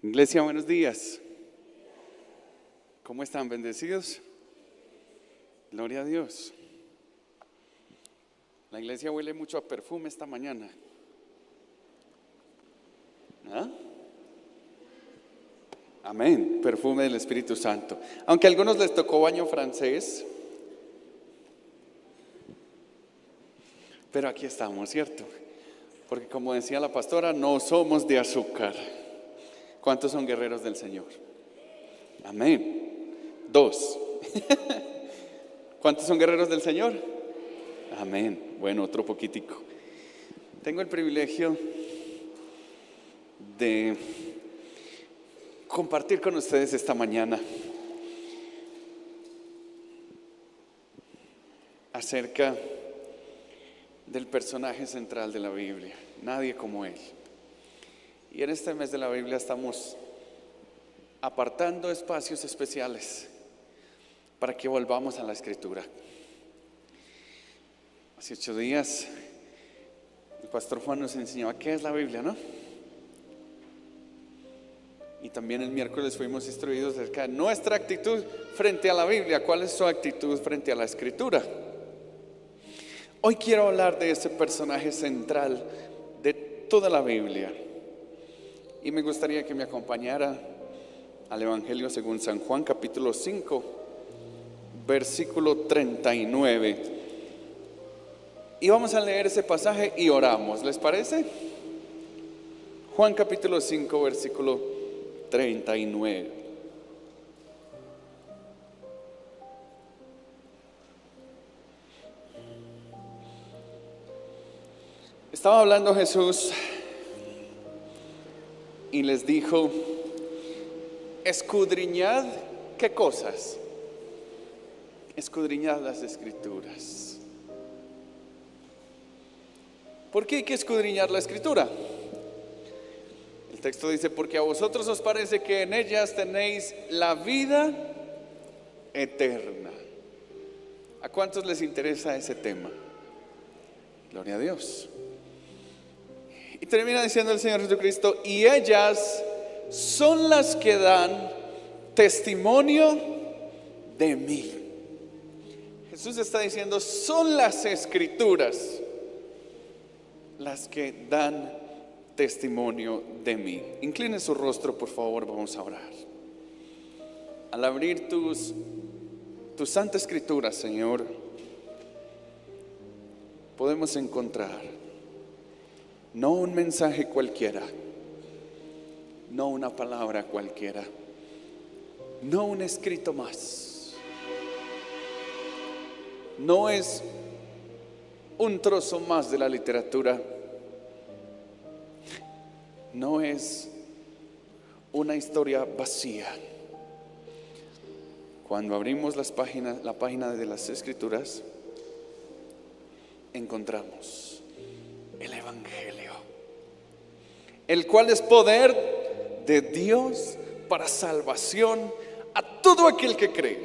Iglesia, buenos días. ¿Cómo están? ¿Bendecidos? Gloria a Dios. La iglesia huele mucho a perfume esta mañana. ¿Ah? Amén, perfume del Espíritu Santo. Aunque a algunos les tocó baño francés, pero aquí estamos, ¿cierto? Porque como decía la pastora, no somos de azúcar. ¿Cuántos son guerreros del Señor? Amén. 2. ¿Cuántos son guerreros del Señor? Amén. Bueno, otro poquitico. Tengo el privilegio de compartir con ustedes esta mañana acerca del personaje central de la Biblia, nadie como él. Y en este mes de la Biblia estamos apartando espacios especiales para que volvamos a la Escritura. Hace 8 días el pastor Juan nos enseñaba qué es la Biblia, ¿no? Y también el miércoles fuimos instruidos acerca de nuestra actitud frente a la Biblia. ¿Cuál es su actitud frente a la Escritura? Hoy quiero hablar de ese personaje central de toda la Biblia. Y me gustaría que me acompañara al Evangelio según San Juan, capítulo 5, versículo 39. Y vamos a leer ese pasaje y oramos, ¿les parece? Juan capítulo 5, versículo 39. Estaba hablando Jesús y les dijo: escudriñad, ¿qué cosas? Escudriñad las Escrituras. ¿Por qué hay que escudriñar la Escritura? El texto dice: porque a vosotros os parece que en ellas tenéis la vida eterna. ¿A cuántos les interesa ese tema? Gloria a Dios. Y termina diciendo el Señor Jesucristo: y ellas son las que dan testimonio de mí. Jesús está diciendo: son las Escrituras las que dan testimonio de mí. Incline su rostro, por favor, vamos a orar. Al abrir tu Santa Escritura, Señor, podemos encontrar no un mensaje cualquiera, no una palabra cualquiera, no un escrito más, no es un trozo más de la literatura, no es una historia vacía. Cuando abrimos la página de las Escrituras, encontramos el Evangelio, el cual es poder de Dios para salvación a todo aquel que cree.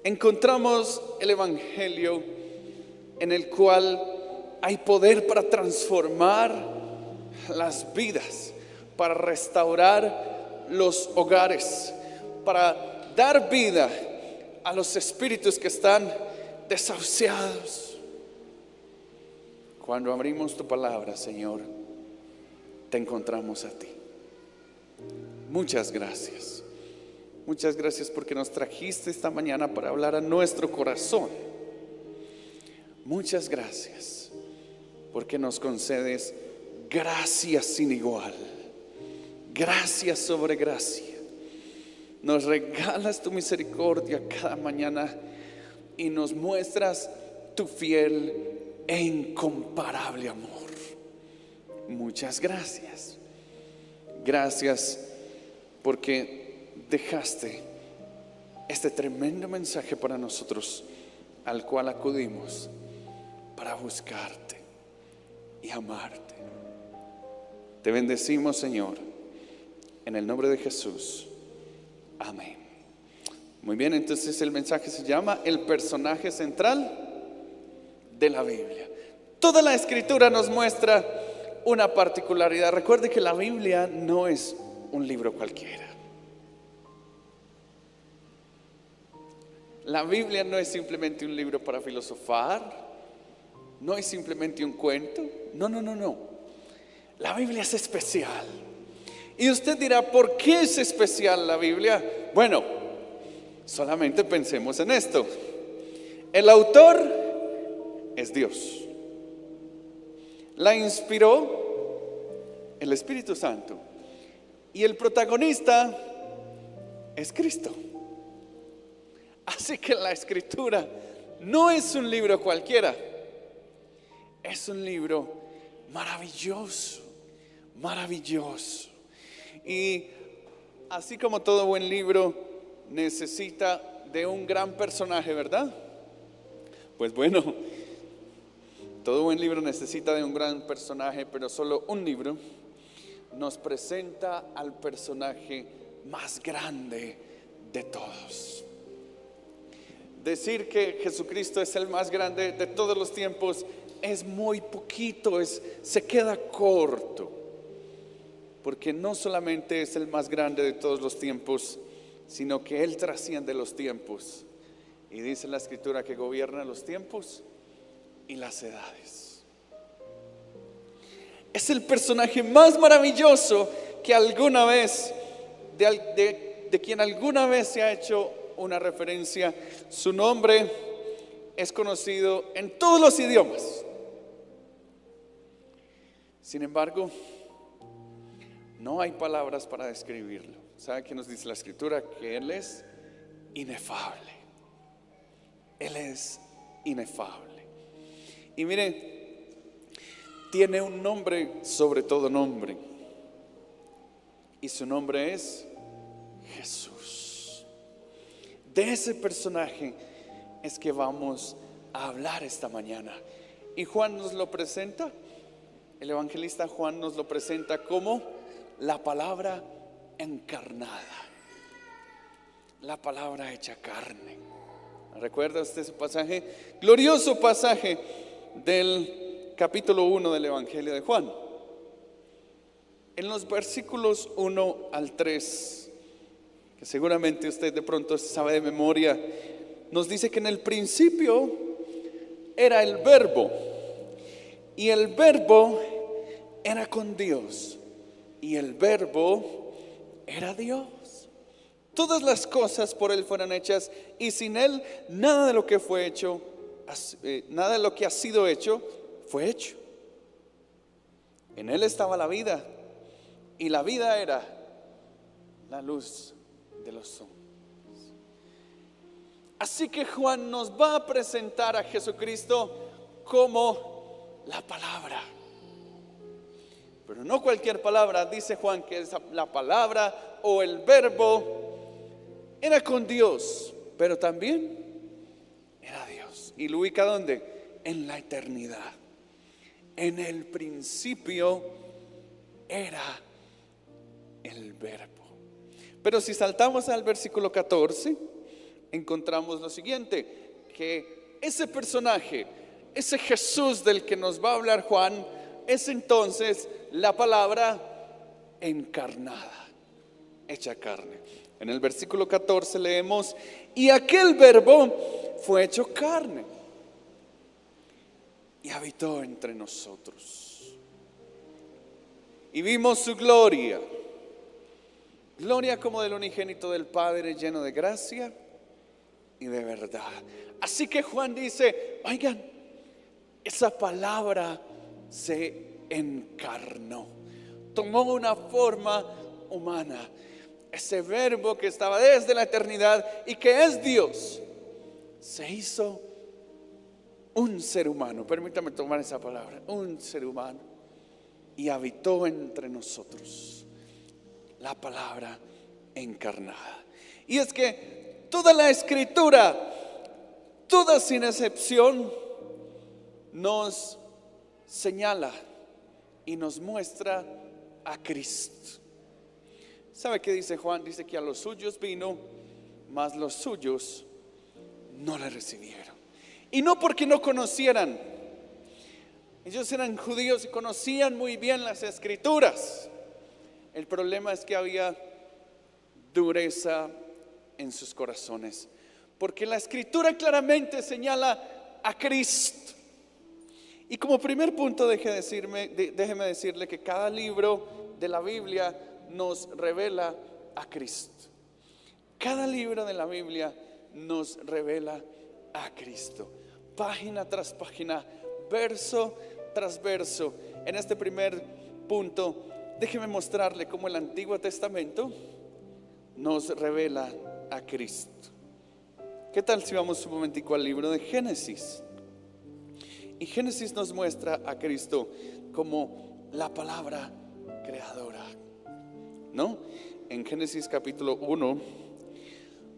Encontramos el Evangelio en el cual hay poder para transformar las vidas, para restaurar los hogares, para dar vida a los espíritus que están desahuciados. Cuando abrimos tu palabra, Señor, te encontramos a ti. Muchas gracias. Muchas gracias porque nos trajiste esta mañana para hablar a nuestro corazón. Muchas gracias porque nos concedes gracia sin igual, gracia sobre gracia. Nos regalas tu misericordia cada mañana y nos muestras tu fiel e incomparable amor. Muchas gracias. Gracias porque dejaste este tremendo mensaje para nosotros, al cual acudimos para buscarte y amarte. Te bendecimos, Señor, en el nombre de Jesús. Amén. Muy bien, entonces el mensaje se llama el personaje central de la Biblia. Toda la Escritura nos muestra una particularidad. Recuerde que la Biblia no es un libro cualquiera. La Biblia no es simplemente un libro para filosofar, no es simplemente un cuento. No. La Biblia es especial. Y usted dirá, ¿por qué es especial la Biblia? Bueno, solamente pensemos en esto. El autor es Dios. La inspiró el Espíritu Santo. Y el protagonista es Cristo. Así que la Escritura no es un libro cualquiera. Es un libro maravilloso, maravilloso. Y así como todo buen libro necesita de un gran personaje, ¿verdad? Pues bueno, todo buen libro necesita de un gran personaje, pero solo un libro nos presenta al personaje más grande de todos. Decir que Jesucristo es el más grande de todos los tiempos es muy poquito, se queda corto, porque no solamente es el más grande de todos los tiempos, sino que Él trasciende los tiempos. Y dice la Escritura que gobierna los tiempos y las edades. Es el personaje más maravilloso que alguna vez, de quien alguna vez se ha hecho una referencia. Su nombre es conocido en todos los idiomas. Sin embargo, no hay palabras para describirlo. ¿Sabe qué nos dice la Escritura? Que Él es inefable. Él es inefable. Y mire, tiene un nombre sobre todo nombre. Y su nombre es Jesús. De ese personaje es que vamos a hablar esta mañana. Y Juan nos lo presenta, el evangelista Juan nos lo presenta como la palabra encarnada, la palabra hecha carne. ¿Recuerda usted ese pasaje? Glorioso pasaje del capítulo 1 del Evangelio de Juan. En los versículos 1 al 3, que seguramente usted de pronto sabe de memoria, nos dice que en el principio era el Verbo, y el Verbo era con Dios, y el Verbo era Dios. Todas las cosas por Él fueron hechas, y sin Él nada de lo que fue hecho, nada de lo que ha sido hecho fue hecho. En Él estaba la vida, y la vida era la luz de los hombres. Así que Juan nos va a presentar a Jesucristo como la palabra. Pero no cualquier palabra, dice Juan que la palabra o el Verbo era con Dios, pero también era Dios. ¿Y lo ubica dónde? En la eternidad. En el principio era el Verbo. Pero si saltamos al versículo 14, encontramos lo siguiente: que ese personaje, ese Jesús del que nos va a hablar Juan, es entonces la palabra encarnada, hecha carne. En el versículo 14 leemos: y aquel Verbo fue hecho carne y habitó entre nosotros, y vimos su gloria, gloria como del unigénito del Padre, lleno de gracia y de verdad. Así que Juan dice: oigan, esa palabra se encarnó, tomó una forma humana. Ese Verbo que estaba desde la eternidad y que es Dios, se hizo un ser humano. Permítame tomar esa palabra, un ser humano, y habitó entre nosotros. La palabra encarnada. Y es que toda la Escritura, toda sin excepción, nos señala y nos muestra a Cristo. ¿Sabe qué dice Juan? Dice que a los suyos vino, mas los suyos no le recibieron. Y no porque no conocieran, Ellos eran judíos y conocían muy bien las escrituras. El problema es que había dureza en sus corazones, porque la escritura claramente señala a Cristo. Y como primer punto, déjeme decirle que cada libro de la Biblia nos revela a Cristo. Cada libro de la Biblia nos revela a Cristo. Página tras página, verso tras verso. En este primer punto, déjeme mostrarle cómo el Antiguo Testamento nos revela a Cristo. ¿Qué tal si vamos un momentico al libro de Génesis? Y Génesis nos muestra a Cristo como la palabra creadora, ¿no? En Génesis capítulo 1,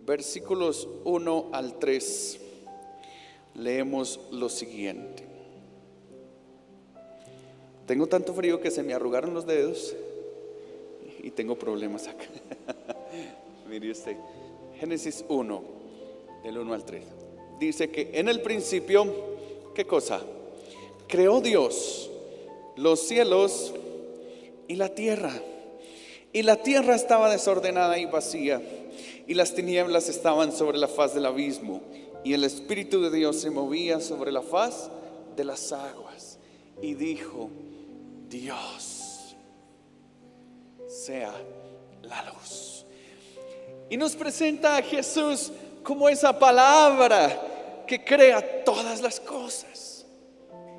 versículos 1 al 3, leemos lo siguiente. Tengo tanto frío que se me arrugaron los dedos y tengo problemas acá. Mire usted, Génesis 1, del 1 al 3. Dice que en el principio, ¿qué cosa? Creó Dios los cielos y la tierra. Y la tierra estaba desordenada y vacía, y las tinieblas estaban sobre la faz del abismo, y el Espíritu de Dios se movía sobre la faz de las aguas. Y dijo: Dios, sea la luz. Y nos presenta a Jesús como esa palabra que crea todas las cosas.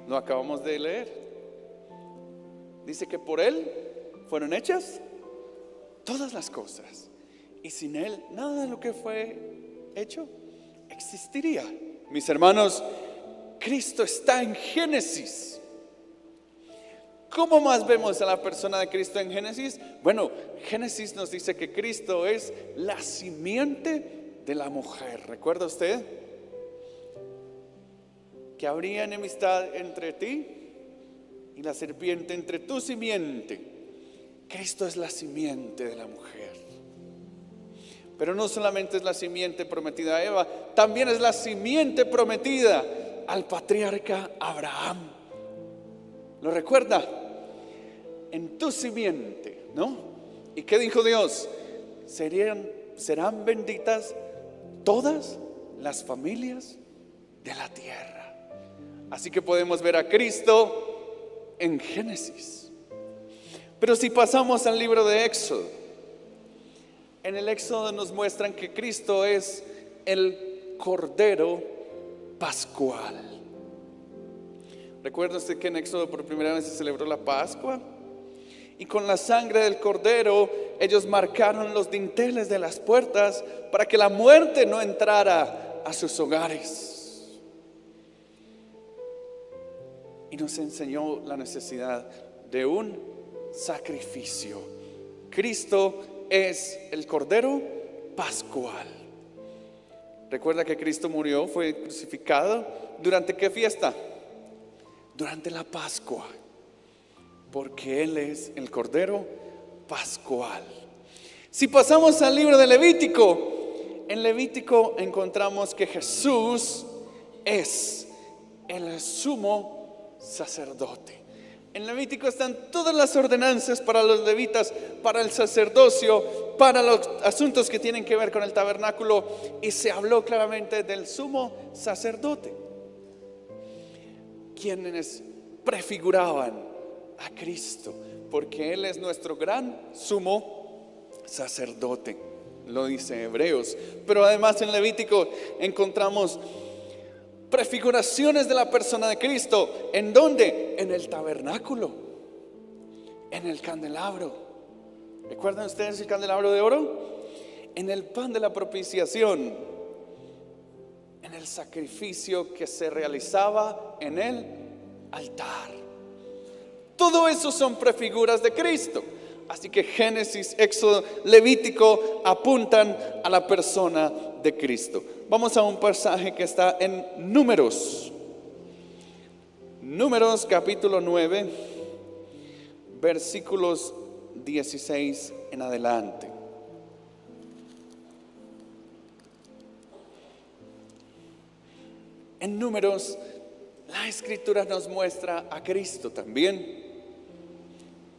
Lo acabamos de leer. Dice que por Él fueron hechas todas las cosas, y sin Él nada de lo que fue hecho existiría. Mis hermanos, Cristo está en Génesis. ¿Cómo más vemos a la persona de Cristo en Génesis? Bueno, Génesis nos dice que Cristo es la simiente de la mujer. ¿Recuerda usted que habría enemistad entre ti y la serpiente, entre tu simiente? Cristo es la simiente de la mujer. Pero no solamente es la simiente prometida a Eva, también es la simiente prometida al patriarca Abraham. ¿Lo recuerda? En tu simiente, ¿no? ¿Y qué dijo Dios? Serán benditas todas las familias de la tierra. Así que podemos ver a Cristo en Génesis. Pero si pasamos al libro de Éxodo, en el Éxodo nos muestran que Cristo es el Cordero Pascual. ¿Recuerda usted que en Éxodo por primera vez se celebró la Pascua? Y con la sangre del Cordero ellos marcaron los dinteles de las puertas para que la muerte no entrara a sus hogares. Y nos enseñó la necesidad de un sacrificio. Cristo es el Cordero Pascual. Recuerda que Cristo murió, fue crucificado. ¿Durante qué fiesta? Durante la Pascua, porque Él es el Cordero Pascual. Si pasamos al libro de Levítico, en Levítico encontramos que Jesús es el sumo sacerdote. En Levítico están todas las ordenanzas para los levitas, para el sacerdocio, para los asuntos que tienen que ver con el tabernáculo, y se habló claramente del sumo sacerdote, quienes prefiguraban a Cristo, porque Él es nuestro gran sumo sacerdote, lo dice Hebreos. Pero además en Levítico encontramos prefiguraciones de la persona de Cristo. ¿En dónde? En el tabernáculo, en el candelabro. ¿Recuerdan ustedes el candelabro de oro? En el pan de la propiciación, en el sacrificio que se realizaba en el altar. Todo eso son prefiguras de Cristo. Así que Génesis, Éxodo, Levítico apuntan a la persona de Cristo. Vamos a un pasaje que está en Números capítulo 9, versículos 16 en adelante. En Números, la la Escritura nos muestra a Cristo también.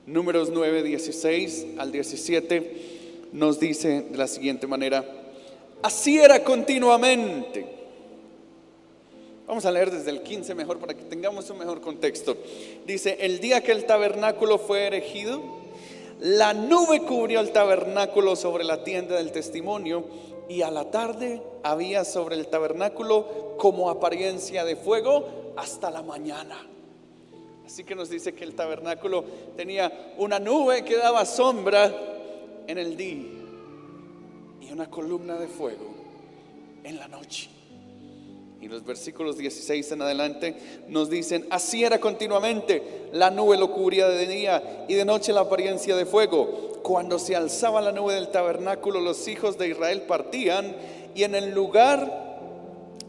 Números 9, 16 al 17 nos dice de la siguiente manera: así era continuamente. Vamos a leer desde el 15 mejor para que tengamos un mejor contexto. Dice: el día que el tabernáculo fue erigido, la nube cubrió el tabernáculo sobre la tienda del testimonio, y a la tarde había sobre el tabernáculo como apariencia de fuego hasta la mañana. Así que nos dice que el tabernáculo tenía una nube que daba sombra en el día y una columna de fuego en la noche. Y los versículos 16 en adelante nos dicen: así era continuamente, la nube lo cubría de día y de noche la apariencia de fuego. Cuando se alzaba la nube del tabernáculo, los hijos de Israel partían, y en el lugar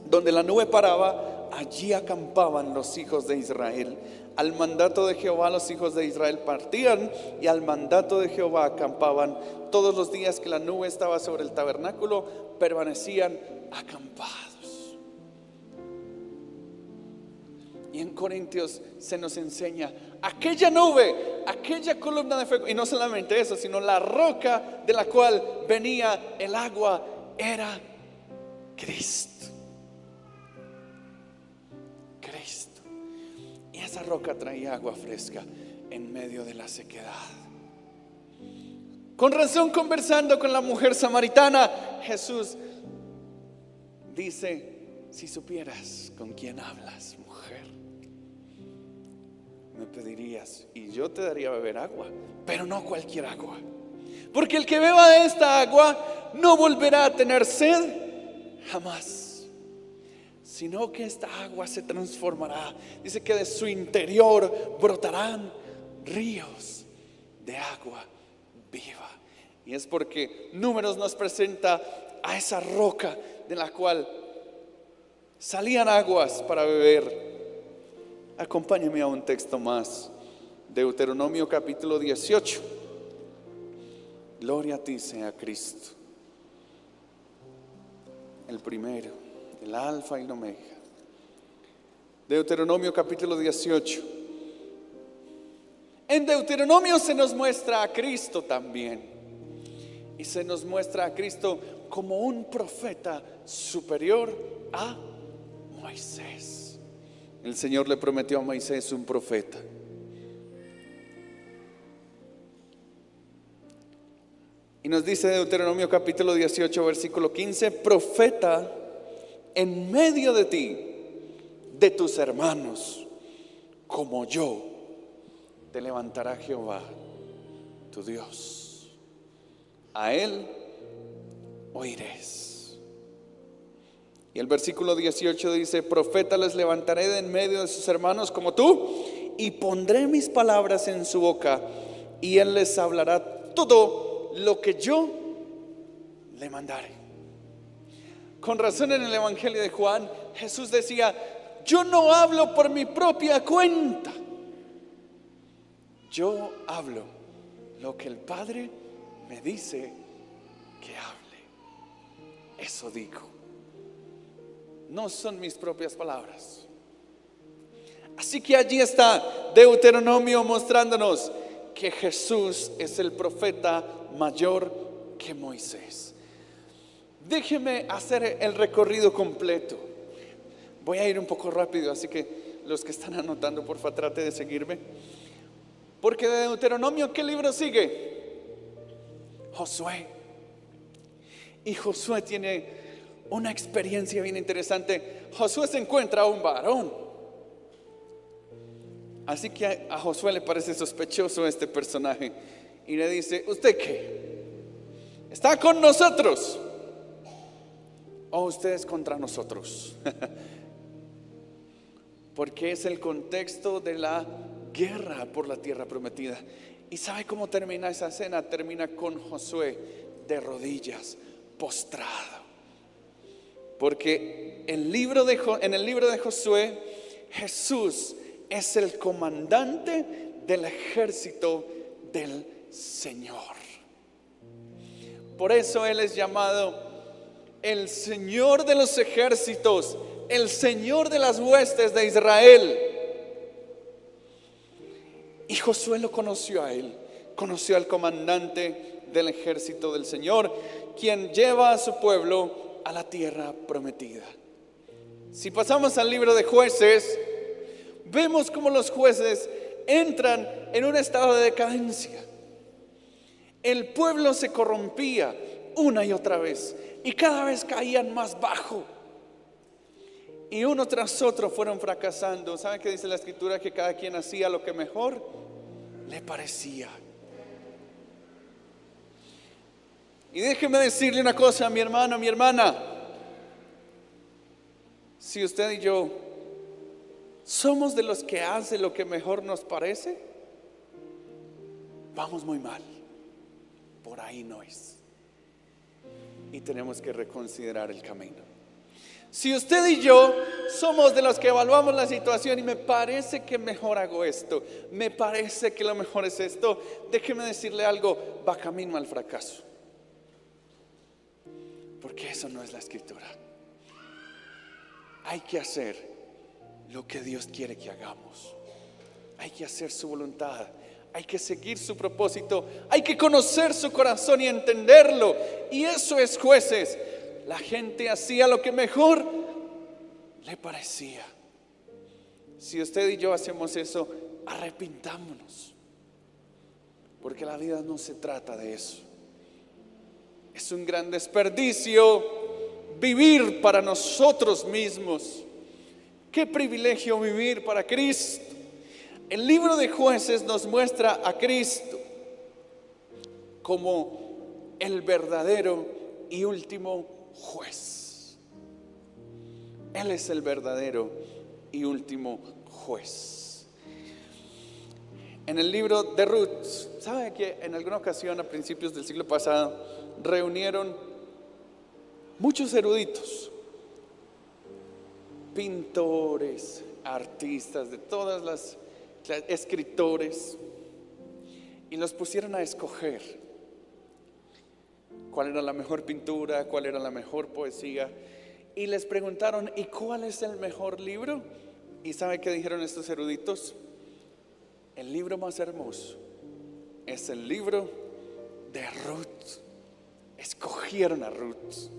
donde la nube paraba, allí acampaban los hijos de Israel. Al mandato de Jehová los hijos de Israel partían, y al mandato de Jehová acampaban. Todos los días que la nube estaba sobre el tabernáculo, permanecían acampados. Y en Corintios se nos enseña aquella nube, aquella columna de fuego. Y no solamente eso, sino la roca de la cual venía el agua era Cristo. Cristo. Y esa roca traía agua fresca en medio de la sequedad. Con razón, conversando con la mujer samaritana, Jesús dice: si supieras con quién hablas, mujer, me pedirías y yo te daría a beber agua, pero no cualquier agua, porque el que beba de esta agua no volverá a tener sed jamás, sino que esta agua se transformará. Dice que de su interior brotarán ríos de agua viva. Y es porque Números nos presenta a esa roca de la cual salían aguas para beber. Acompáñeme a un texto más, Deuteronomio capítulo 18. Gloria a ti sea Cristo, el primero, el alfa y el omega. Deuteronomio capítulo 18. En Deuteronomio se nos muestra a Cristo también, y se nos muestra a Cristo como un profeta superior a Moisés. El Señor le prometió a Moisés un profeta. Y nos dice Deuteronomio capítulo 18 versículo 15: profeta en medio de ti, de tus hermanos, como yo, te levantará Jehová tu Dios. A él oiréis. Y el versículo 18 dice: profeta les levantaré de en medio de sus hermanos como tú, y pondré mis palabras en su boca, y él les hablará todo lo que yo le mandare. Con razón, en el Evangelio de Juan, Jesús decía: yo no hablo por mi propia cuenta, yo hablo lo que el Padre me dice que hable. Eso digo. No son mis propias palabras. Así que allí está Deuteronomio mostrándonos que Jesús es el profeta mayor que Moisés. Déjeme hacer el recorrido completo. Voy a ir un poco rápido, así que los que están anotando, por favor, trate de seguirme. Porque de Deuteronomio, ¿qué libro sigue? Josué. Y Josué tiene una experiencia bien interesante. Josué se encuentra a un varón. Así que a Josué le parece sospechoso este personaje y le dice: ¿usted qué? ¿Está con nosotros o usted es contra nosotros? Porque es el contexto de la guerra por la tierra prometida. ¿Y sabe cómo termina esa escena? Termina con Josué de rodillas, postrado. Porque en el libro de Josué, Jesús es el comandante del ejército del Señor. Por eso Él es llamado el Señor de los ejércitos el Señor de las huestes de Israel. Y Josué lo conoció a él, conoció al comandante del ejército del Señor, quien lleva a su pueblo a la tierra prometida. Si pasamos al libro de Jueces, vemos cómo los jueces entran en un estado de decadencia. El pueblo se corrompía una y otra vez, y cada vez caían más bajo. Y uno tras otro fueron fracasando. ¿Saben qué dice la escritura? Que cada quien hacía lo que mejor le parecía. Y déjeme decirle una cosa, mi hermano, mi hermana. Si usted y yo somos de los que hace lo que mejor nos parece, vamos muy mal. Por ahí no es. Y tenemos que reconsiderar el camino. Si usted y yo somos de los que evaluamos la situación y me parece que mejor hago esto, me parece que lo mejor es esto, déjeme decirle algo, va camino al fracaso. Porque eso no es la escritura. Hay que hacer lo que Dios quiere que hagamos. Hay que hacer su voluntad. Hay que seguir su propósito. Hay que conocer su corazón y entenderlo. Y eso es Jueces. La gente hacía lo que mejor le parecía. Si usted y yo hacemos eso, arrepintámonos. Porque la vida no se trata de eso. Es un gran desperdicio vivir para nosotros mismos. Qué privilegio vivir para Cristo. El libro de Jueces nos muestra a Cristo como el verdadero y último juez. Él es el verdadero y último juez. En el libro de Ruth, ¿sabe que en alguna ocasión a principios del siglo pasado reunieron muchos eruditos, pintores, artistas de todas las escritores, y los pusieron a escoger cuál era la mejor pintura, cuál era la mejor poesía, y les preguntaron: ¿y cuál es el mejor libro? ¿Y sabe qué dijeron estos eruditos? El libro más hermoso es el libro de Ruth. Escogieron a Ruth.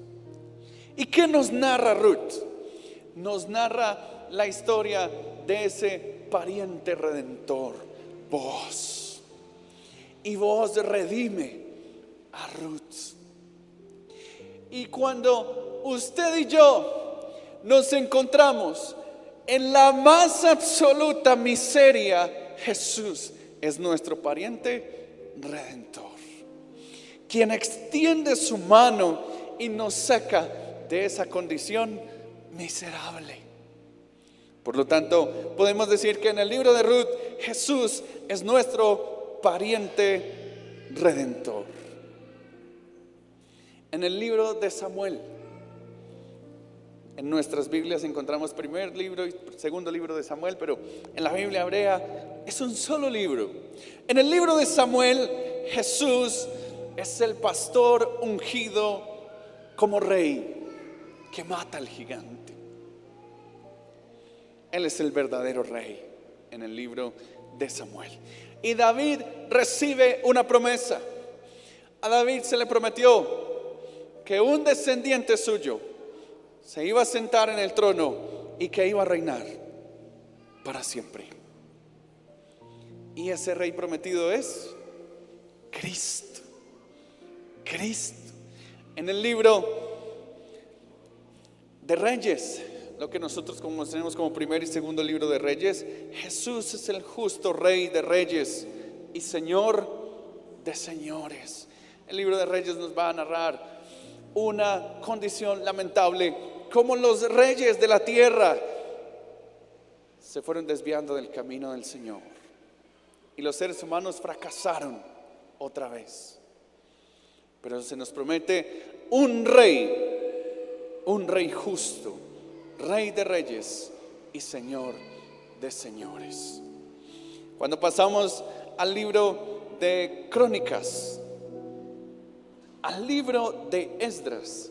¿Y qué nos narra Ruth? Nos narra la historia de ese pariente redentor, Booz. Y Booz redime a Ruth. Y cuando usted y yo nos encontramos en la más absoluta miseria, Jesús es nuestro pariente redentor, quien extiende su mano y nos saca de esa condición miserable. Por lo tanto, podemos decir que en el libro de Ruth, Jesús es nuestro pariente redentor. En el libro de Samuel, en nuestras Biblias encontramos primer libro y segundo libro de Samuel, pero en la Biblia hebrea es un solo libro. En el libro de Samuel, Jesús es el pastor ungido como rey que mata al gigante. Él es el verdadero rey en el libro de Samuel. Y David recibe una promesa. A David se le prometió que un descendiente suyo se iba a sentar en el trono y que iba a reinar para siempre. Y ese rey prometido es Cristo. Cristo. En el libro de Reyes, lo que nosotros conocemos como primer y segundo libro de Reyes, Jesús es el justo Rey de reyes y Señor de señores. El libro de Reyes nos va a narrar una condición lamentable, como los reyes de la tierra se fueron desviando del camino del Señor y los seres humanos fracasaron otra vez. Pero se nos promete un rey justo, Rey de reyes y Señor de señores. Cuando pasamos al libro de Crónicas, al libro de Esdras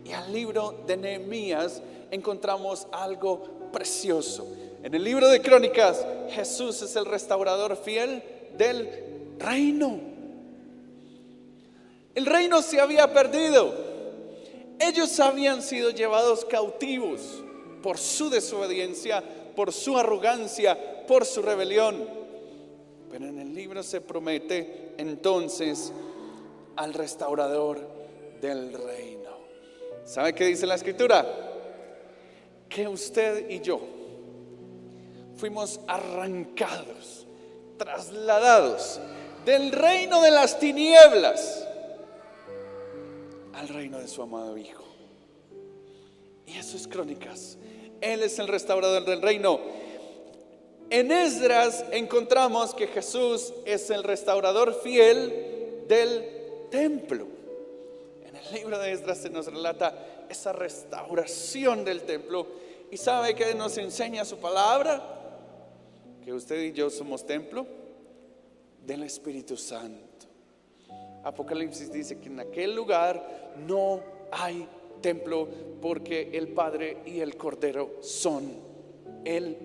y al libro de Nehemías, encontramos algo precioso. En el libro de Crónicas, Jesús es el restaurador fiel del reino. El reino se había perdido. Ellos habían sido llevados cautivos por su desobediencia, por su arrogancia, por su rebelión. Pero en el libro se promete entonces al restaurador del reino. ¿Sabe qué dice la Escritura? Que usted y yo fuimos arrancados, trasladados del reino de las tinieblas al reino de su amado Hijo. Y eso es Crónicas. Él es el restaurador del reino. En Esdras encontramos que Jesús es el restaurador fiel del templo. En el libro de Esdras se nos relata esa restauración del templo. ¿Y sabe qué nos enseña su palabra? Que usted y yo somos templo del Espíritu Santo. Apocalipsis dice que en aquel lugar no hay templo, porque el Padre y el Cordero son el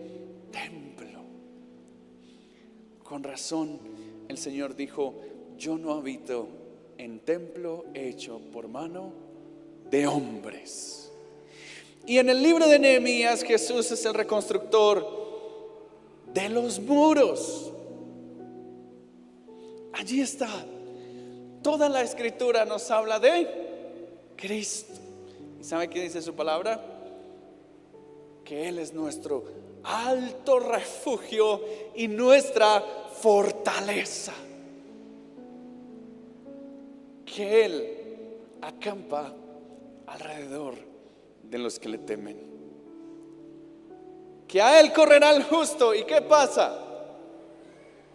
templo. Con razón el Señor dijo: yo no habito en templo hecho por mano de hombres. Y en el libro de Nehemías, Jesús es el reconstructor de los muros. Allí está. Toda la Escritura nos habla de Cristo. ¿Y sabe qué dice su palabra? Que Él es nuestro alto refugio y nuestra fortaleza. Que Él acampa alrededor de los que le temen. Que a Él correrá el justo. ¿Y qué pasa?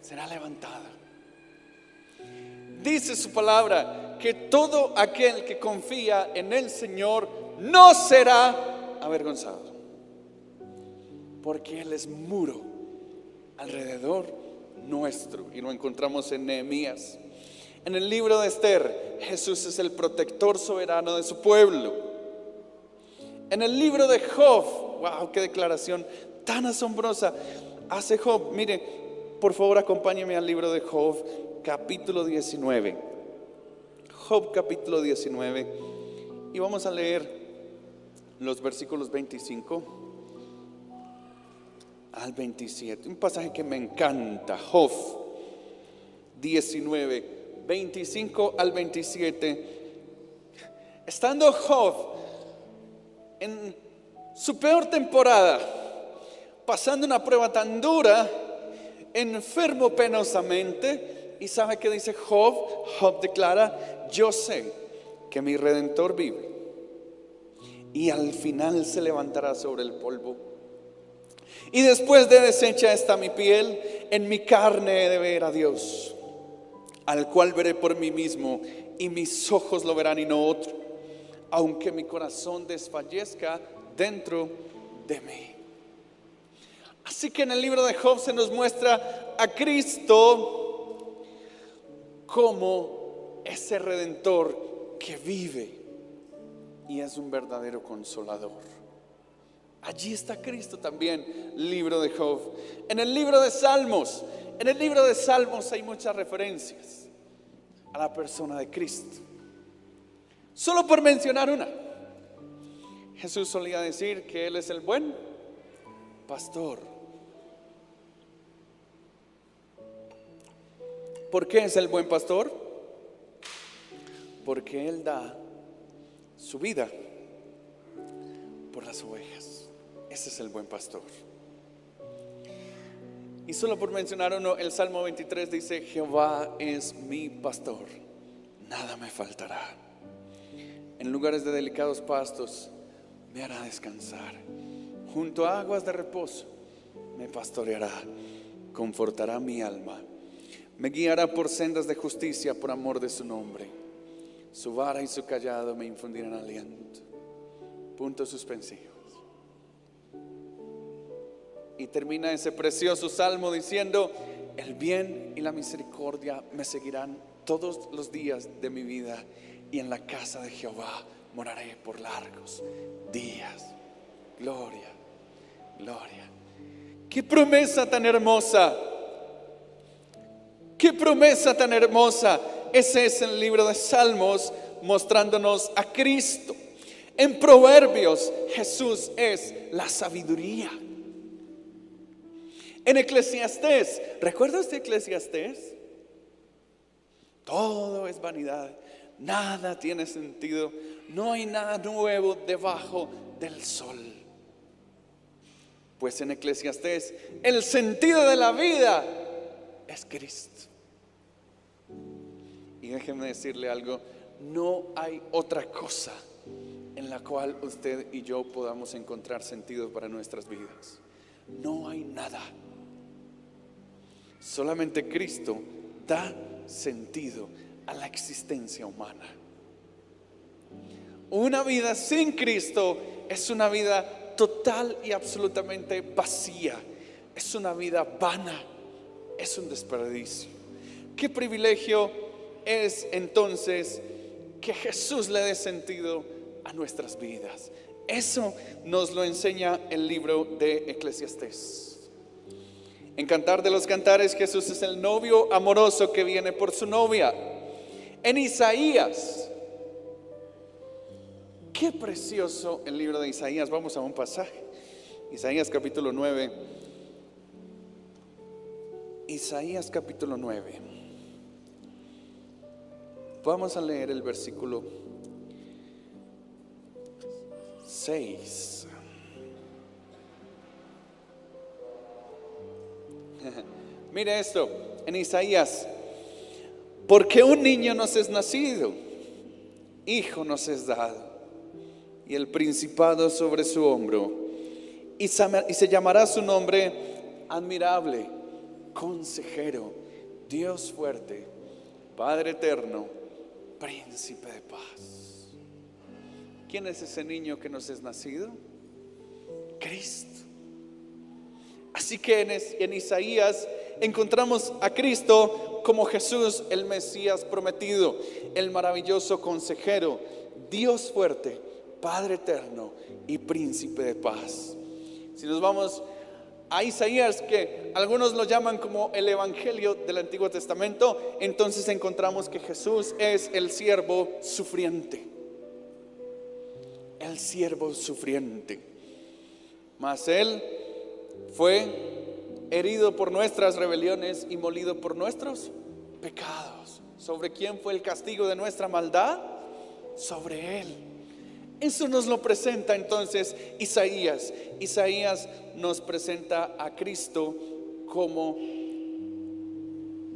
Será levantado. Dice su palabra que todo aquel que confía en el Señor no será avergonzado, porque Él es muro alrededor nuestro. Y lo encontramos en Nehemías. En el libro de Esther, Jesús es el protector soberano de su pueblo. En el libro de Job, wow, qué declaración tan asombrosa hace Job. Mire, por favor, acompáñeme al libro de Job, capítulo 19. Job capítulo 19. Y vamos a leer los versículos 25 al 27. Un pasaje que me encanta. Job 19, 25 al 27. Estando Job en su peor temporada, pasando una prueba tan dura, enfermo penosamente. ¿Y sabe qué dice Job? Job declara: yo sé que mi Redentor vive y al final se levantará sobre el polvo. Y después de deshecha está mi piel, en mi carne he de ver a Dios, al cual veré por mí mismo, y mis ojos lo verán y no otro, aunque mi corazón desfallezca dentro de mí. Así que en el libro de Job se nos muestra a Cristo como ese Redentor que vive y es un verdadero consolador. Allí está Cristo también, libro de Job. En el libro de Salmos, hay muchas referencias a la persona de Cristo. Solo por mencionar una, Jesús solía decir que Él es el buen pastor. ¿Por qué es el buen pastor? Porque Él da su vida por las ovejas. Ese es el buen pastor. Y solo por mencionar uno, el Salmo 23 dice: Jehová es mi pastor, nada me faltará. En lugares de delicados pastos me hará descansar. Junto a aguas de reposo me pastoreará, confortará mi alma. Me guiará por sendas de justicia por amor de su nombre. Su vara y su callado me infundirán aliento. Puntos suspensivos. Y termina ese precioso salmo diciendo: el bien y la misericordia me seguirán todos los días de mi vida, y en la casa de Jehová moraré por largos días. gloria, gloria. ¡Qué promesa tan hermosa! ¡Qué promesa tan hermosa! Ese es el libro de Salmos mostrándonos a Cristo. En Proverbios, Jesús es la sabiduría. En Eclesiastés, ¿recuerda usted Eclesiastés? Todo es vanidad, nada tiene sentido, no hay nada nuevo debajo del sol. Pues en Eclesiastés, el sentido de la vida es Cristo. Y déjeme decirle algo, no hay otra cosa en la cual usted y yo podamos encontrar sentido para nuestras vidas. No hay nada. Solamente Cristo da sentido a la existencia humana. Una vida sin Cristo es una vida total y absolutamente vacía. Es una vida vana, es un desperdicio. Qué privilegio es entonces que Jesús le dé sentido a nuestras vidas. Eso nos lo enseña el libro de Eclesiastés. En Cantar de los Cantares, Jesús es el novio amoroso que viene por su novia. En Isaías, qué precioso el libro de Isaías. Vamos a un pasaje. Isaías capítulo 9. Isaías capítulo 9. Vamos a leer el versículo 6. Mire esto, en Isaías: porque un niño nos es nacido, hijo nos es dado, y el principado sobre su hombro, y se llamará su nombre admirable, consejero, Dios fuerte, Padre eterno, príncipe de paz. ¿Quién es ese niño que nos es nacido? Cristo. Así que en Isaías encontramos a Cristo como Jesús, el Mesías prometido, el maravilloso consejero, Dios fuerte, Padre eterno y príncipe de paz. Si nos vamos a Isaías, que algunos lo llaman como el evangelio del Antiguo Testamento, entonces encontramos que Jesús es el siervo sufriente. El siervo sufriente. Mas Él fue herido por nuestras rebeliones y molido por nuestros pecados. ¿Sobre quién fue el castigo de nuestra maldad? Sobre Él. Eso nos lo presenta entonces Isaías. Isaías nos presenta a Cristo como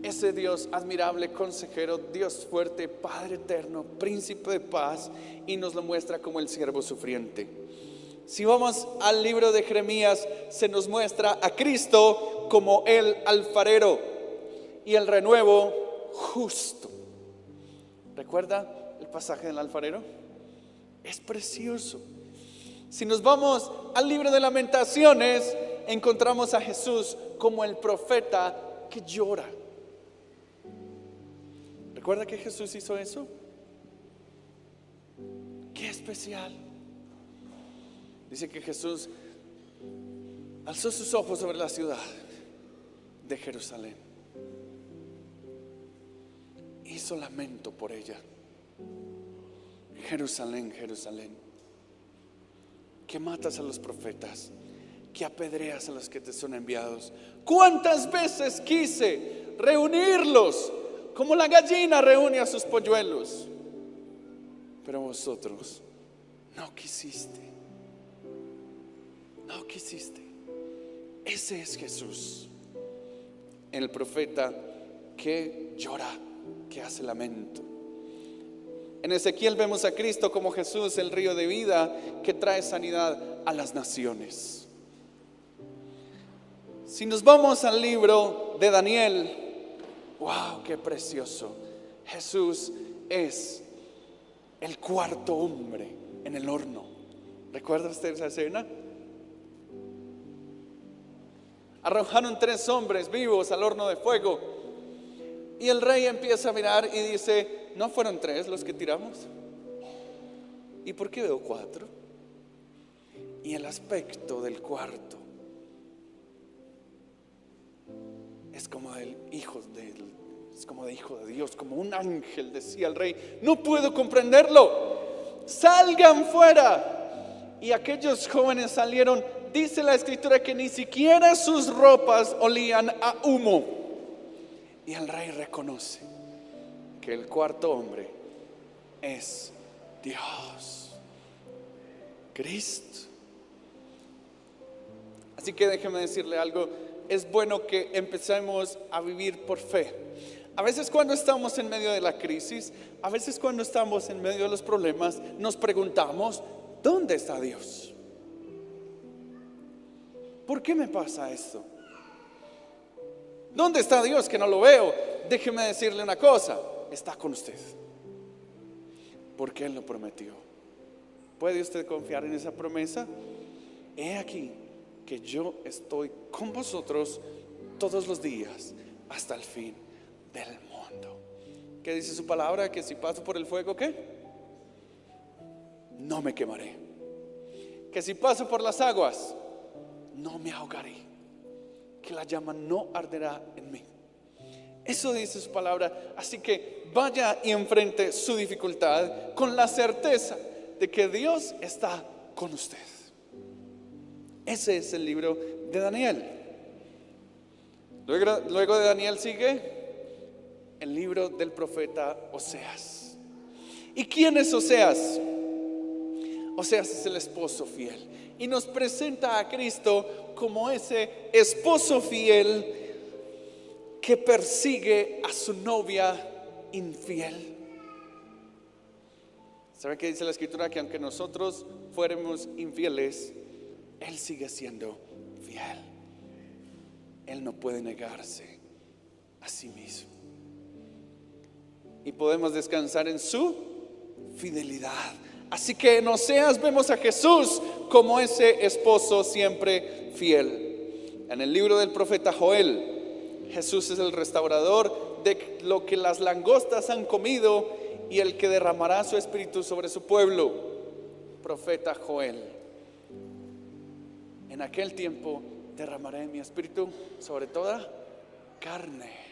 ese Dios admirable, consejero, Dios fuerte, Padre eterno, príncipe de paz, y nos lo muestra como el siervo sufriente. Si vamos al libro de Jeremías, se nos muestra a Cristo como el alfarero y el renuevo justo. ¿Recuerda el pasaje del alfarero? Es precioso. Si nos vamos al libro de Lamentaciones, encontramos a Jesús como el profeta que llora. ¿Recuerda que Jesús hizo eso? ¡Qué especial! Dice que Jesús alzó sus ojos sobre la ciudad de Jerusalén. Hizo lamento por ella. Jerusalén, Jerusalén, que matas a los profetas, que apedreas a los que te son enviados. ¿Cuántas veces quise reunirlos como la gallina reúne a sus polluelos? Pero vosotros no quisiste. No quisiste. Ese es Jesús, el profeta que llora, que hace lamento. En Ezequiel vemos a Cristo como Jesús, el río de vida que trae sanidad a las naciones. Si nos vamos al libro de Daniel, wow, qué precioso. Jesús es el cuarto hombre en el horno. ¿Recuerda usted esa escena? Arrojaron 3 hombres vivos al horno de fuego, y el rey empieza a mirar y dice: ¿no fueron 3 los que tiramos? ¿Y por qué veo 4? y el aspecto del cuarto es como de hijo de Dios, como un ángel, decía el rey. No puedo comprenderlo. Salgan fuera. Y aquellos jóvenes salieron. Dice la escritura que ni siquiera sus ropas olían a humo. Y el rey reconoce que el cuarto hombre es Dios, Cristo. Así que déjeme decirle algo. Es bueno que empecemos a vivir por fe. A veces cuando estamos en medio de la crisis, a veces cuando estamos en medio de los problemas, nos preguntamos, ¿dónde está Dios? ¿Por qué me pasa esto? ¿Dónde está Dios que no lo veo? Déjeme decirle una cosa, está con usted, porque Él lo prometió. ¿Puede usted confiar en esa promesa? He aquí que yo estoy con vosotros todos los días hasta el fin del mundo. ¿Qué dice su palabra? Que si paso por el fuego, ¿qué? No me quemaré. Que si paso por las aguas, no me ahogaré. Que la llama no arderá en mí. Eso dice su palabra. Así que vaya y enfrente su dificultad con la certeza de que Dios está con usted. Ese es el libro de Daniel. Luego de Daniel sigue el libro del profeta Oseas. ¿Y quién es Oseas? Oseas es el esposo fiel y nos presenta a Cristo como ese esposo fiel que persigue a su novia infiel. ¿Sabe qué dice la escritura? Que aunque nosotros fuéramos infieles, Él sigue siendo fiel. Él no puede negarse a sí mismo. Y podemos descansar en su fidelidad. Así que en Oseas vemos a Jesús como ese esposo siempre fiel. En el libro del profeta Joel, Jesús es el restaurador de lo que las langostas han comido y el que derramará su espíritu sobre su pueblo. Profeta Joel: en aquel tiempo derramaré mi espíritu sobre toda carne.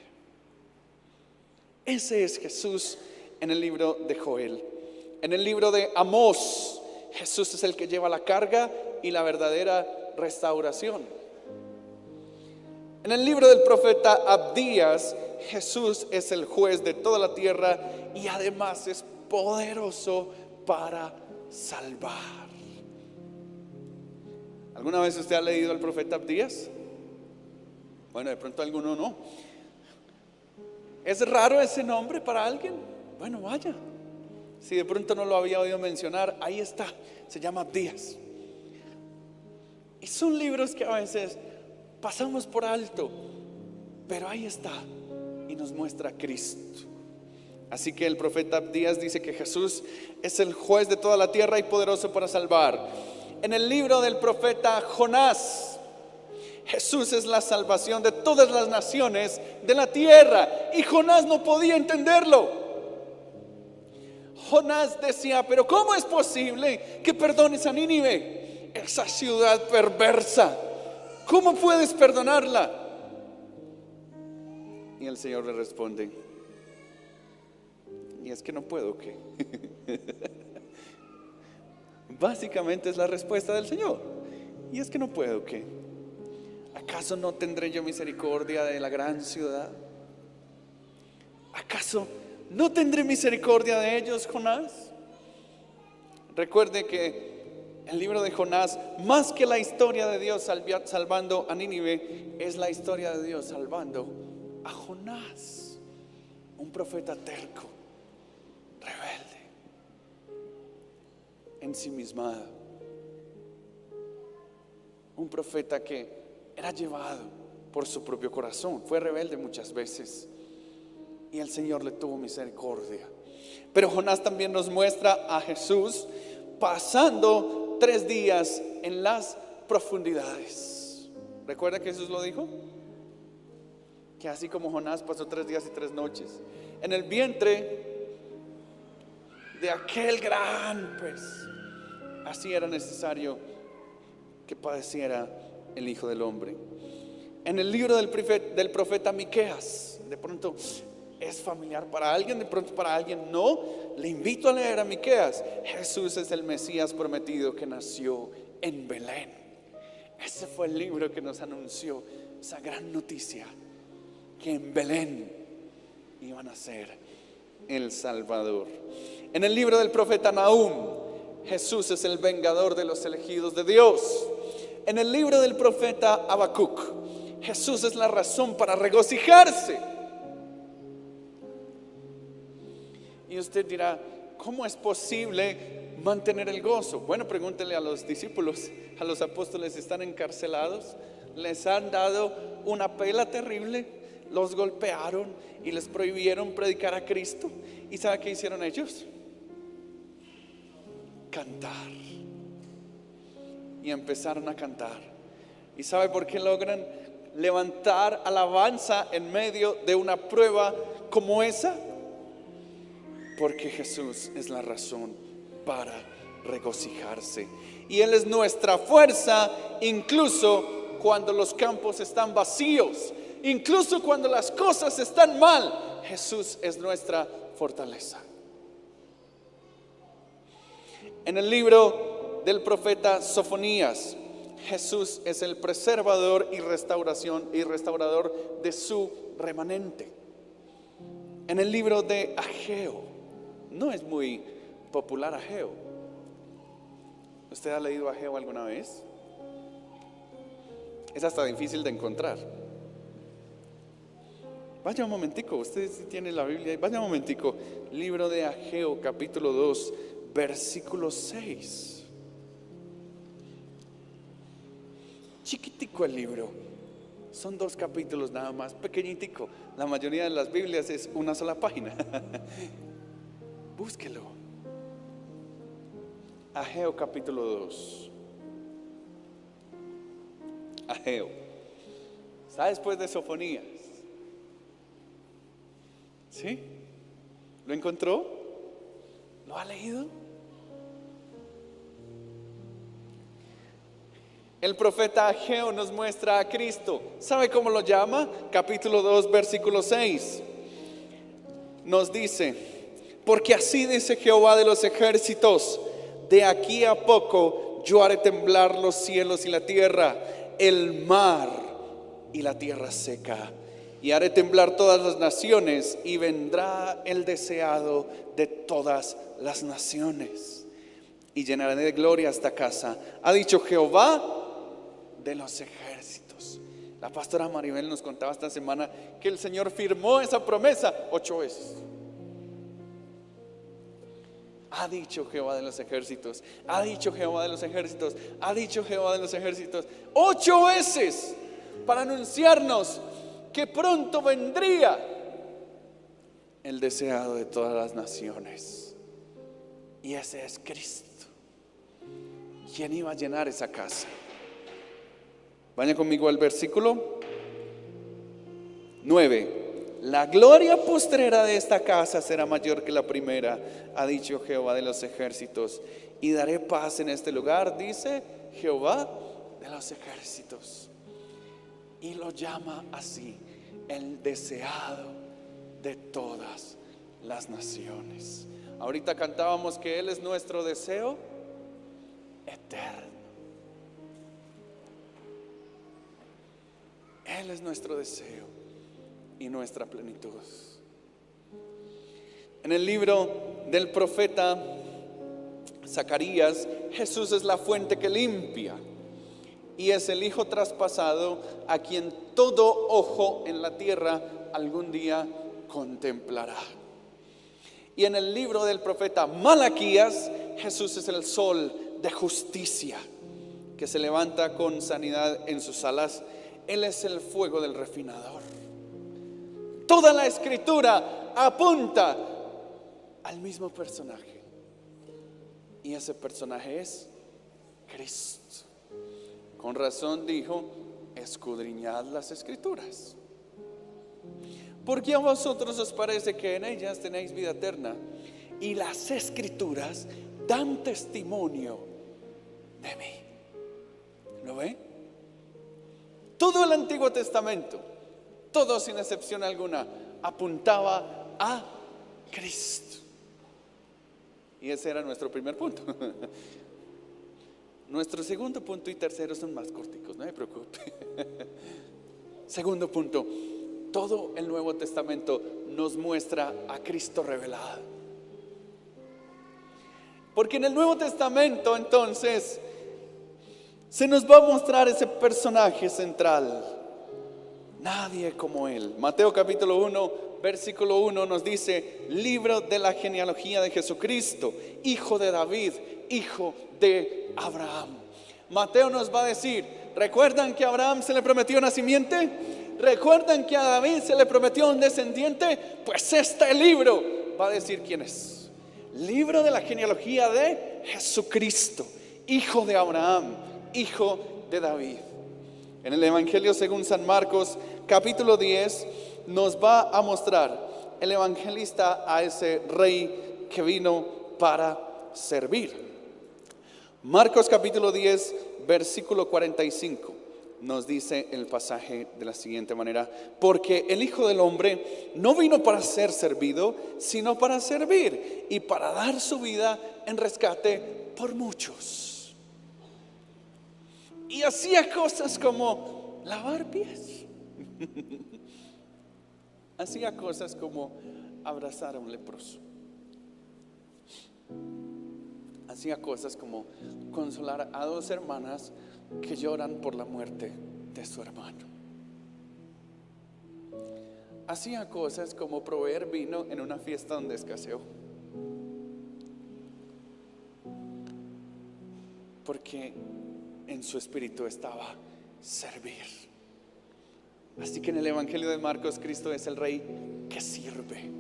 Ese es Jesús en el libro de Joel. En el libro de Amós, Jesús es el que lleva la carga y la verdadera restauración. En el libro del profeta Abdías, Jesús es el juez de toda la tierra y además es poderoso para salvar. ¿Alguna vez usted ha leído al profeta Abdías? Bueno, de pronto alguno no. ¿Es raro ese nombre para alguien? Bueno, vaya. Si de pronto no lo había oído mencionar, ahí está, se llama Abdías. Y son libros que a veces pasamos por alto, pero ahí está y nos muestra a Cristo. Así que el profeta Abdías dice que Jesús es el juez de toda la tierra y poderoso para salvar. En el libro del profeta Jonás, Jesús es la salvación de todas las naciones de la tierra, y Jonás no podía entenderlo. Jonás decía: pero ¿cómo es posible que perdones a Nínive, esa ciudad perversa? ¿Cómo puedes perdonarla? Y el Señor le responde: y es que no puedo, ¿qué? Básicamente es la respuesta del Señor. Y es que no puedo, ¿qué? ¿Acaso no tendré yo misericordia de la gran ciudad? ¿Acaso no tendré misericordia de ellos, Jonás? Recuerde que el libro de Jonás, más que la historia de Dios salvando a Nínive, es la historia de Dios salvando a Jonás, un profeta terco, rebelde, ensimismado, un profeta que era llevado por su propio corazón, fue rebelde muchas veces y el Señor le tuvo misericordia. Pero Jonás también nos muestra a Jesús pasando 3 días en las profundidades. ¿Recuerda que Jesús lo dijo? Que así como Jonás pasó 3 días y 3 noches en el vientre de aquel gran pez, así era necesario que padeciera el Hijo del Hombre. En el libro del profeta Miqueas, de pronto es familiar para alguien, de pronto para alguien no. Le invito a leer a Miqueas. Jesús es el Mesías prometido que nació en Belén. Ese fue el libro que nos anunció esa gran noticia, que en Belén iba a nacer el Salvador. En el libro del profeta Nahum, Jesús es el vengador de los elegidos de Dios. En el libro del profeta Habacuc, Jesús es la razón para regocijarse. Y usted dirá, ¿cómo es posible mantener el gozo? Bueno, pregúntele a los discípulos, a los apóstoles. Están encarcelados, les han dado una pela terrible, los golpearon y les prohibieron predicar a Cristo. ¿Y sabe qué hicieron ellos? Cantar. Y empezaron a cantar. ¿Y sabe por qué logran levantar alabanza en medio de una prueba como esa? Porque Jesús es la razón para regocijarse. Y Él es nuestra fuerza, incluso cuando los campos están vacíos, incluso cuando las cosas están mal. Jesús es nuestra fortaleza. En el libro del profeta Sofonías, Jesús es el preservador y restaurador de su remanente. En el libro de Ageo, no es muy popular Ageo. ¿Usted ha leído Ageo alguna vez? Es hasta difícil de encontrar. Vaya un momentico, usted si tiene la Biblia, vaya un momentico. Libro de Ageo, capítulo 2, versículo 6. Chiquitico el libro, son 2 capítulos nada más, pequeñitico. La mayoría de las Biblias es una sola página. Búsquelo. Ageo capítulo 2. Ageo está después de Sofonías. ¿Sí? ¿Lo encontró? ¿Lo ha leído? El profeta Ageo nos muestra a Cristo. ¿Sabe cómo lo llama? Capítulo 2, versículo 6. Nos dice: porque así dice Jehová de los ejércitos, de aquí a poco yo haré temblar los cielos y la tierra, el mar y la tierra seca, y haré temblar todas las naciones, y vendrá el deseado de todas las naciones, y llenaré de gloria esta casa, ha dicho Jehová de los ejércitos. La pastora Maribel nos contaba esta semana que el Señor firmó esa promesa 8 veces. Ha dicho Jehová de los ejércitos, ha dicho Jehová de los ejércitos, ha dicho Jehová de los ejércitos 8 veces para anunciarnos que pronto vendría el deseado de todas las naciones. Y ese es Cristo. ¿Quién iba a llenar esa casa? Vaya conmigo al versículo 9. La gloria postrera de esta casa será mayor que la primera, ha dicho Jehová de los ejércitos, y daré paz en este lugar, dice Jehová de los ejércitos. Y lo llama así, el deseado de todas las naciones. Ahorita cantábamos que Él es nuestro deseo eterno. Él es nuestro deseo y nuestra plenitud. En el libro del profeta Zacarías, Jesús es la fuente que limpia y es el Hijo traspasado a quien todo ojo en la tierra algún día contemplará. Y en el libro del profeta Malaquías, Jesús es el sol de justicia que se levanta con sanidad en sus alas. Él es el fuego del refinador. Toda la escritura apunta al mismo personaje, y ese personaje es Cristo. Con razón dijo: escudriñad las escrituras, porque a vosotros os parece que en ellas tenéis vida eterna, y las escrituras dan testimonio de mí. ¿Lo ve? Todo el Antiguo Testamento, todo sin excepción alguna, apuntaba a Cristo. Y ese era nuestro primer punto. Nuestro segundo punto y tercero son más corticos, no me preocupe. Segundo punto, todo el Nuevo Testamento nos muestra a Cristo revelado. Porque en el Nuevo Testamento entonces se nos va a mostrar ese personaje central. Nadie como Él. Mateo capítulo 1, versículo 1 nos dice: libro de la genealogía de Jesucristo, hijo de David, hijo de Abraham. Mateo nos va a decir: ¿recuerdan que a Abraham se le prometió una simiente? ¿Recuerdan que a David se le prometió un descendiente? Pues este libro va a decir quién es. Libro de la genealogía de Jesucristo, hijo de Abraham, hijo de David. En el Evangelio según San Marcos capítulo 10 nos va a mostrar el evangelista a ese rey que vino para servir. Marcos capítulo 10 versículo 45 nos dice el pasaje de la siguiente manera: porque el Hijo del Hombre no vino para ser servido, sino para servir y para dar su vida en rescate por muchos. Y hacía cosas como lavar pies. Hacía cosas como abrazar a un leproso. Hacía cosas como consolar a dos hermanas que lloran por la muerte de su hermano. Hacía cosas como proveer vino en una fiesta donde escaseó. Porque en su espíritu estaba servir. Así que en el Evangelio de Marcos, Cristo es el Rey que sirve.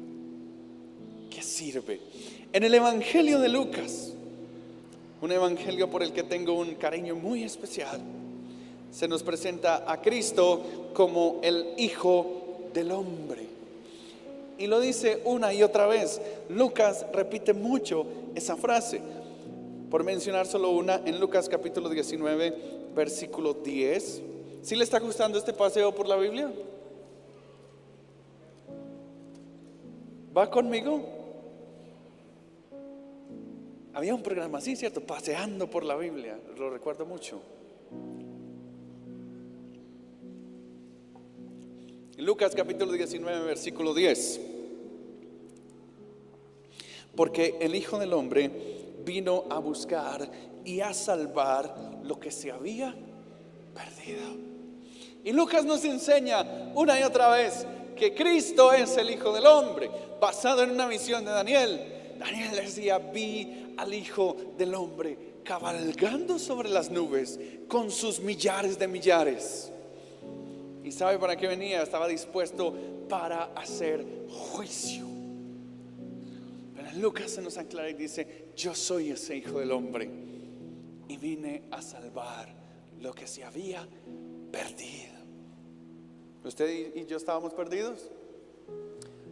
Que sirve. En el Evangelio de Lucas, un evangelio por el que tengo un cariño muy especial, se nos presenta a Cristo como el Hijo del Hombre. Y lo dice una y otra vez. Lucas repite mucho esa frase. Por mencionar solo una, en Lucas capítulo 19, versículo 10. ¿Sí le está gustando este paseo por la Biblia? ¿Va conmigo? Había un programa así, ¿cierto? Paseando por la Biblia, lo recuerdo mucho. Lucas capítulo 19, versículo 10. Porque el Hijo del Hombre vino a buscar y a salvar lo que se había perdido. Y Lucas nos enseña una y otra vez que Cristo es el Hijo del Hombre, basado en una visión de Daniel. Daniel decía: vi al Hijo del Hombre cabalgando sobre las nubes con sus millares de millares. ¿Y sabe para qué venía? Estaba dispuesto para hacer juicio. Pero en Lucas se nos aclara y dice: yo soy ese Hijo del Hombre y vine a salvar lo que se había perdido. ¿Usted y yo estábamos perdidos?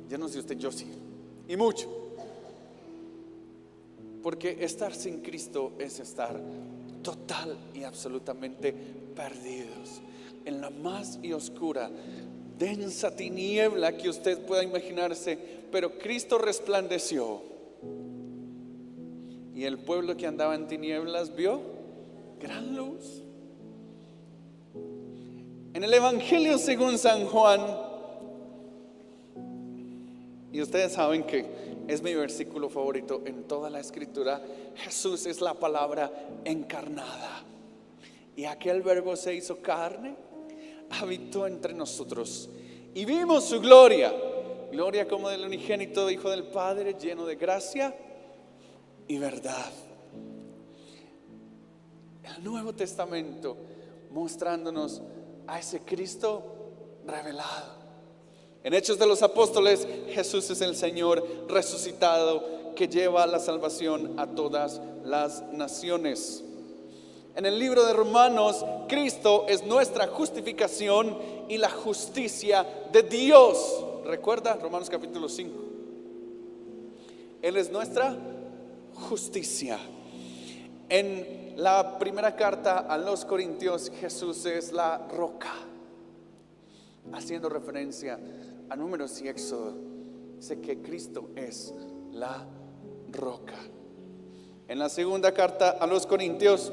Yo no sé usted, yo sí, y mucho. Porque estar sin Cristo es estar total y absolutamente perdidos en la más y oscura, densa tiniebla que usted pueda imaginarse. Pero Cristo resplandeció, y el pueblo que andaba en tinieblas vio gran luz. En el Evangelio según San Juan, y ustedes saben que es mi versículo favorito en toda la Escritura, Jesús es la palabra encarnada. Y aquel Verbo se hizo carne, habitó entre nosotros y vimos su gloria. Gloria como del unigénito Hijo del Padre, lleno de gracia y verdad. El Nuevo Testamento mostrándonos a ese Cristo revelado. En Hechos de los Apóstoles, Jesús es el Señor resucitado que lleva la salvación a todas las naciones. En el libro de Romanos, Cristo es nuestra justificación y la justicia de Dios. ¿Recuerda? Romanos capítulo 5. Él es nuestra justicia. En la primera carta a los Corintios, Jesús es la roca, haciendo referencia a Números y Éxodo. Dice que Cristo es la roca. En la segunda carta a los Corintios,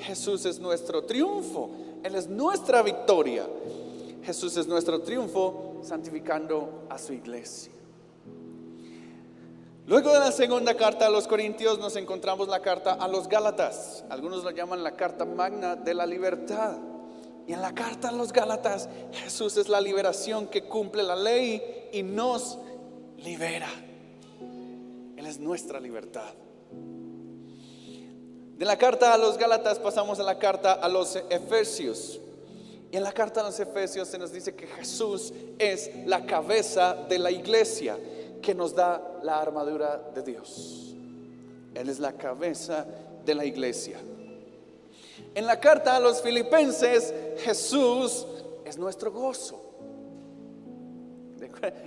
Jesús es nuestro triunfo. Él es nuestra victoria. Jesús es nuestro triunfo, santificando a su iglesia. Luego de la segunda carta a los Corintios nos encontramos la carta a los Gálatas. Algunos lo llaman la carta magna de la libertad. Y en la carta a los Gálatas, Jesús es la liberación que cumple la ley y nos libera. Él es nuestra libertad. De la carta a los Gálatas pasamos a la carta a los Efesios. Y en la carta a los Efesios se nos dice que Jesús es la cabeza de la iglesia, que nos da la armadura de Dios. Él es la cabeza de la iglesia. En la carta a los Filipenses, Jesús es nuestro gozo.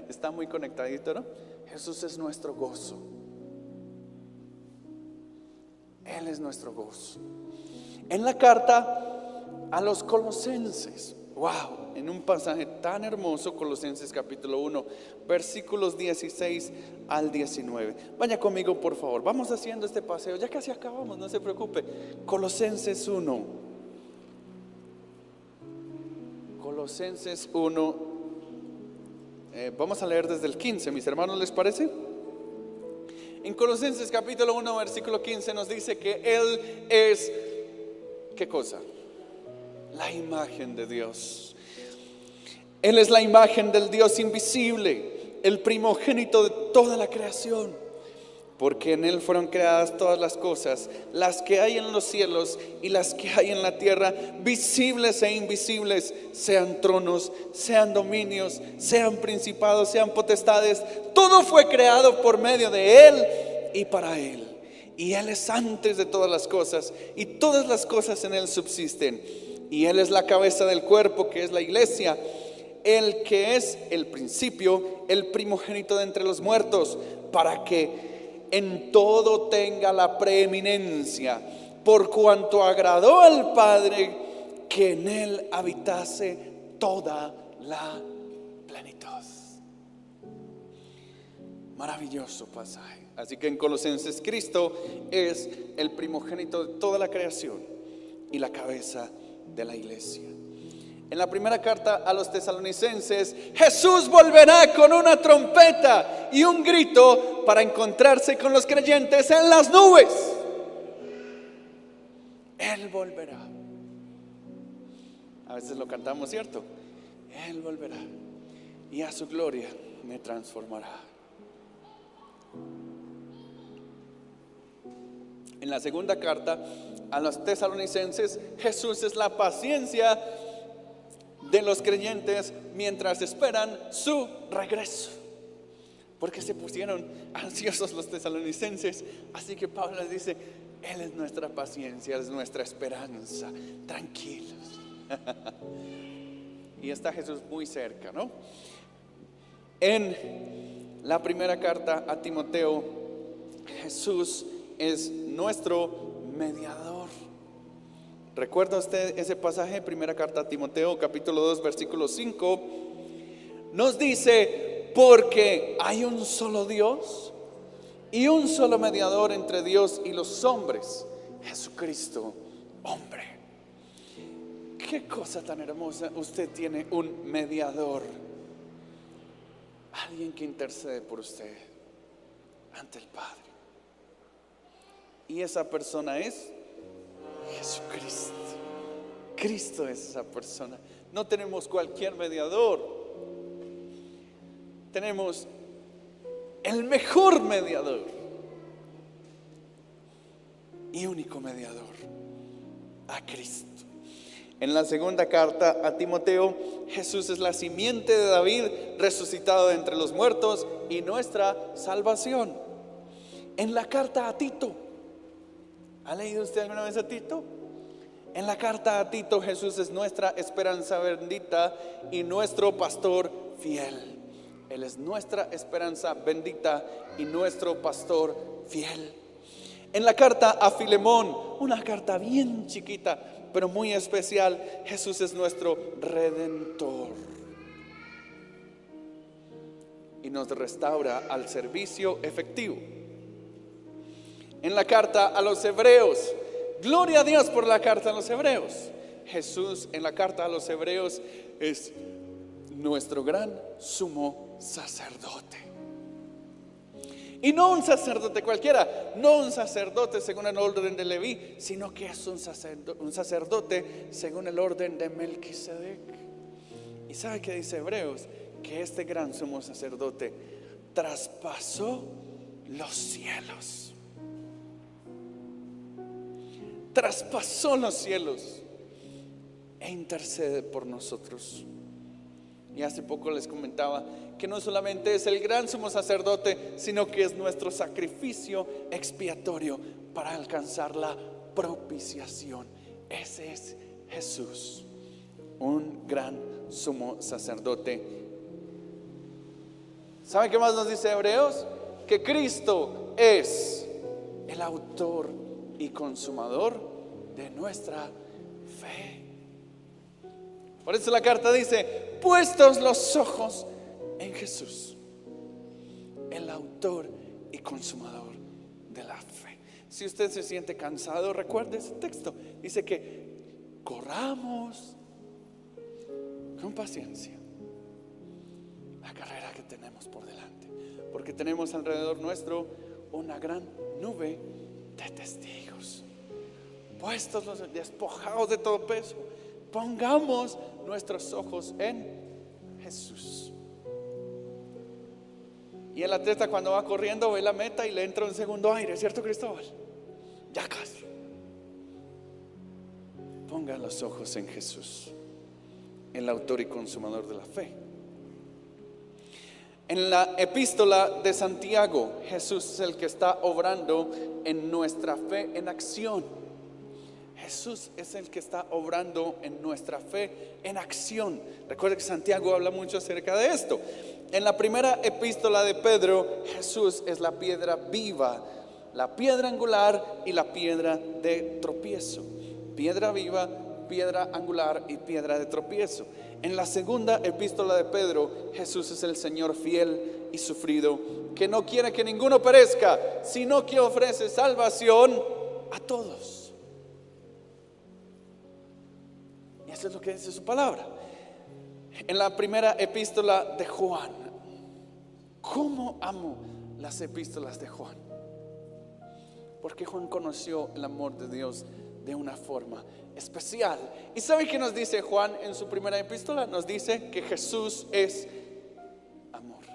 Está muy conectadito, ¿no? Jesús es nuestro gozo. Él es nuestro gozo. En la carta a los Colosenses, wow, en un pasaje tan hermoso, Colosenses capítulo 1, versículos 16 al 19. Vaya conmigo, por favor. Vamos haciendo este paseo. Ya casi acabamos, no se preocupe. Colosenses 1. Colosenses 1. Vamos a leer desde el 15, mis hermanos, ¿les parece? En Colosenses capítulo 1, versículo 15 nos dice que Él es, ¿qué cosa? La imagen de Dios. Él es la imagen del Dios invisible, el primogénito de toda la creación, porque en Él fueron creadas todas las cosas, las que hay en los cielos y las que hay en la tierra, visibles e invisibles, sean tronos, sean dominios, sean principados, sean potestades. Todo fue creado por medio de Él y para Él. Y Él es antes de todas las cosas, y todas las cosas en Él subsisten. Y Él es la cabeza del cuerpo, que es la iglesia, el que es el principio, el primogénito de entre los muertos, para que en todo tenga la preeminencia, por cuanto agradó al Padre que en Él habitase toda la plenitud. Maravilloso pasaje. Así que en Colosenses, Cristo es el primogénito de toda la creación y la cabeza de la iglesia. En la primera carta a los Tesalonicenses, Jesús volverá con una trompeta y un grito para encontrarse con los creyentes en las nubes. Él volverá. A veces lo cantamos, ¿cierto? Él volverá y a su gloria me transformará. En la segunda carta a los Tesalonicenses, Jesús es la paciencia de los creyentes mientras esperan su regreso, porque se pusieron ansiosos los tesalonicenses. Así que Pablo les dice: Él es nuestra paciencia, Él es nuestra esperanza, tranquilos. Y está Jesús muy cerca, ¿no? En la primera carta a Timoteo, Jesús es nuestro mediador. ¿Recuerda usted ese pasaje? Primera carta a Timoteo, capítulo 2, versículo 5. Nos dice: porque hay un solo Dios y un solo mediador entre Dios y los hombres, Jesucristo, hombre. Qué cosa tan hermosa. Usted tiene un mediador, alguien que intercede por usted ante el Padre. Y esa persona es Jesucristo. Cristo es esa persona. No tenemos cualquier mediador. Tenemos el mejor mediador y único mediador, a Cristo. En la segunda carta a Timoteo, Jesús es la simiente de David, resucitado de entre los muertos y nuestra salvación. En la carta a Tito, ¿ha leído usted alguna vez a Tito? En la carta a Tito, Jesús es nuestra esperanza bendita y nuestro pastor fiel. Él es nuestra esperanza bendita y nuestro pastor fiel. En la carta a Filemón, una carta bien chiquita, pero muy especial, Jesús es nuestro Redentor y nos restaura al servicio efectivo. En la carta a los Hebreos, gloria a Dios por la carta a los Hebreos. Jesús en la carta a los Hebreos es nuestro gran sumo sacerdote. Y no un sacerdote cualquiera, no un sacerdote según el orden de Leví, sino que es un sacerdote según el orden de Melquisedec. ¿Y sabe qué dice Hebreos? Que este gran sumo sacerdote traspasó los cielos. Traspasó los cielos e intercede por nosotros. Y hace poco les comentaba que no solamente es el gran sumo sacerdote, sino que es nuestro sacrificio expiatorio para alcanzar la propiciación. Ese es Jesús, un gran sumo sacerdote. ¿Saben qué más nos dice Hebreos? Que Cristo es el autor y consumador de nuestra fe. Por eso la carta dice: puestos los ojos en Jesús, el autor y consumador de la fe. Si usted se siente cansado, recuerde ese texto. Dice que corramos con paciencia la carrera que tenemos por delante, porque tenemos alrededor nuestro una gran nube de testigos. Puestos los despojados de todo peso, pongamos nuestros ojos en Jesús. Y el atleta, cuando va corriendo, ve la meta y le entra un segundo aire, ¿cierto, Cristóbal? Ya casi. Ponga los ojos en Jesús, el autor y consumador de la fe. En la epístola de Santiago, Jesús es el que está obrando en nuestra fe en acción. Jesús es el que está obrando en nuestra fe en acción. Recuerda que Santiago habla mucho acerca de esto. En la primera epístola de Pedro, Jesús es la piedra viva, la piedra angular y la piedra de tropiezo. Piedra viva, piedra angular y piedra de tropiezo. En la segunda epístola de Pedro, Jesús es el Señor fiel y sufrido, que no quiere que ninguno perezca, sino que ofrece salvación a todos. Y eso es lo que dice su palabra. En la primera epístola de Juan, ¿cómo amo las epístolas de Juan? Porque Juan conoció el amor de Dios de una forma especial. ¿Y sabe qué nos dice Juan en su primera epístola? Nos dice que Jesús es amor.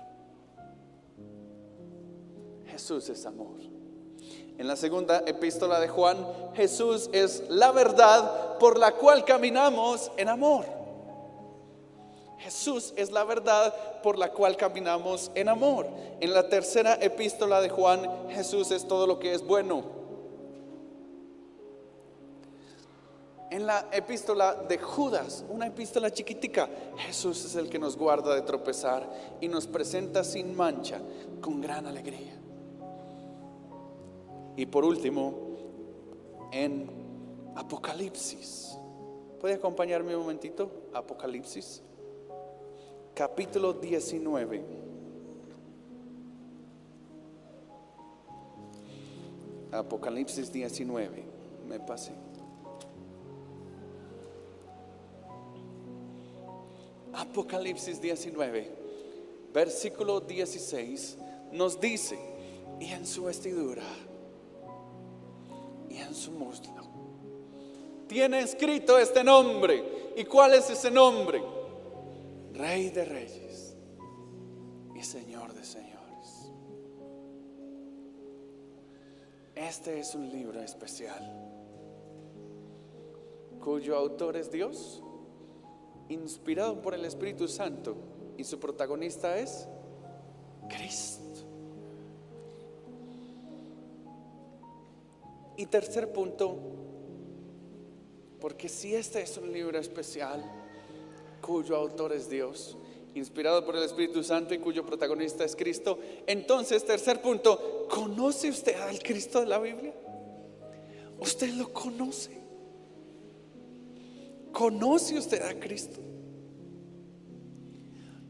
Jesús es amor. En la segunda epístola de Juan, Jesús es la verdad por la cual caminamos en amor. Jesús es la verdad por la cual caminamos en amor. En la tercera epístola de Juan, Jesús es todo lo que es bueno. En la epístola de Judas, una epístola chiquitica, Jesús es el que nos guarda de tropezar y nos presenta sin mancha, con gran alegría. Y por último, en Apocalipsis. ¿Puede acompañarme un momentito? Apocalipsis, capítulo 19. Apocalipsis 19. Me pasé. Apocalipsis 19, versículo 16, nos dice: y en su vestidura y en su muslo tiene escrito este nombre. ¿Y cuál es ese nombre? Rey de Reyes y Señor de Señores. Este es un libro especial cuyo autor es Dios, inspirado por el Espíritu Santo, y su protagonista es Cristo. Y tercer punto, porque si este es un libro especial cuyo autor es Dios, inspirado por el Espíritu Santo y cuyo protagonista es Cristo, entonces tercer punto, ¿conoce usted al Cristo de la Biblia? Usted lo conoce. ¿Conoce usted a Cristo?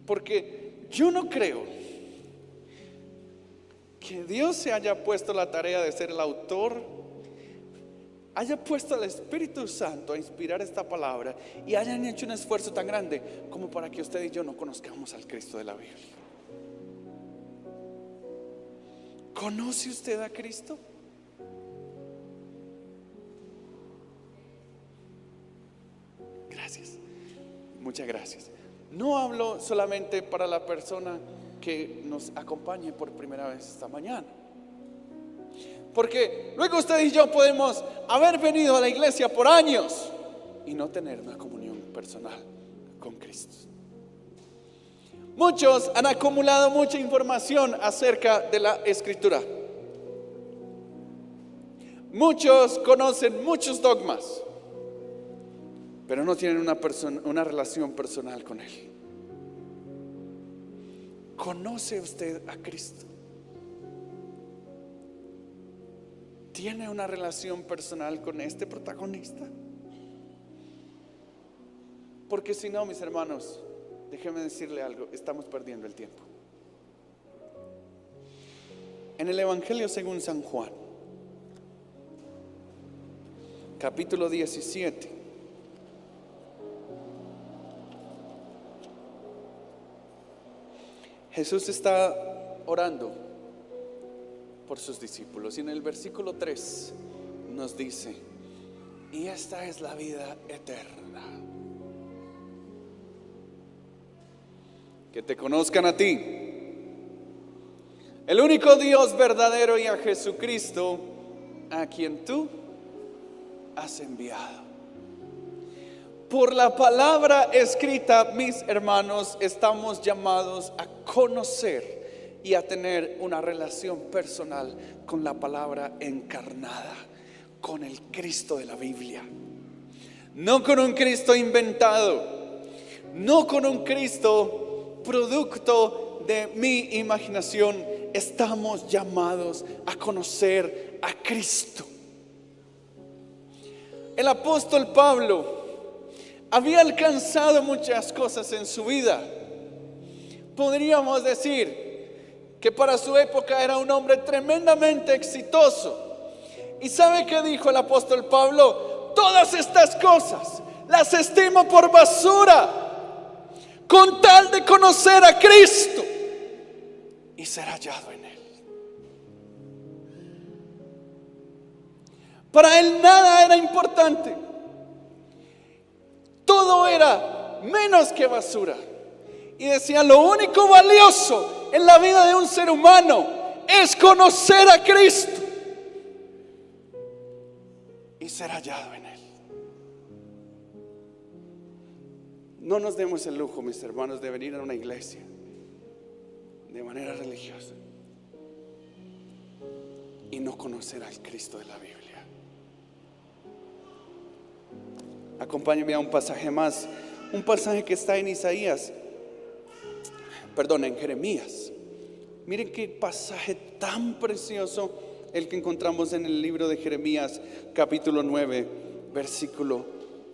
Porque yo no creo que Dios se haya puesto la tarea de ser el autor, haya puesto al Espíritu Santo a inspirar esta palabra y hayan hecho un esfuerzo tan grande como para que usted y yo no conozcamos al Cristo de la Biblia. ¿Conoce usted a Cristo? Gracias, muchas gracias. No hablo solamente para la persona que nos acompañe por primera vez esta mañana, porque luego usted y yo podemos haber venido a la iglesia por años y no tener una comunión personal con Cristo. Muchos han acumulado mucha información acerca de la Escritura. Muchos conocen muchos dogmas, pero no tienen una relación personal con Él. ¿Conoce usted a Cristo? ¿Tiene una relación personal con este protagonista? Porque si no, mis hermanos, déjenme decirle algo, estamos perdiendo el tiempo. En el Evangelio según San Juan, capítulo 17, Jesús está orando por sus discípulos y en el versículo 3 nos dice: y esta es la vida eterna, que te conozcan a ti, el único Dios verdadero, y a Jesucristo, a quien tú has enviado. Por la palabra escrita, mis hermanos, estamos llamados a conocer y a tener una relación personal con la palabra encarnada, con el Cristo de la Biblia. No con un Cristo inventado, no con un Cristo producto de mi imaginación. Estamos llamados a conocer a Cristo. El apóstol Pablo había alcanzado muchas cosas en su vida. Podríamos decir que para su época era un hombre tremendamente exitoso. ¿Y sabe qué dijo el apóstol Pablo? Todas estas cosas las estimo por basura, con tal de conocer a Cristo y ser hallado en Él. Para él nada era importante. Todo era menos que basura. Y decía: lo único valioso en la vida de un ser humano es conocer a Cristo y ser hallado en Él. No nos demos el lujo, mis hermanos, de venir a una iglesia de manera religiosa y no conocer al Cristo de la Biblia. Acompáñenme a un pasaje más, un pasaje que está en en Jeremías. Miren qué pasaje tan precioso el que encontramos en el libro de Jeremías, capítulo 9, versículo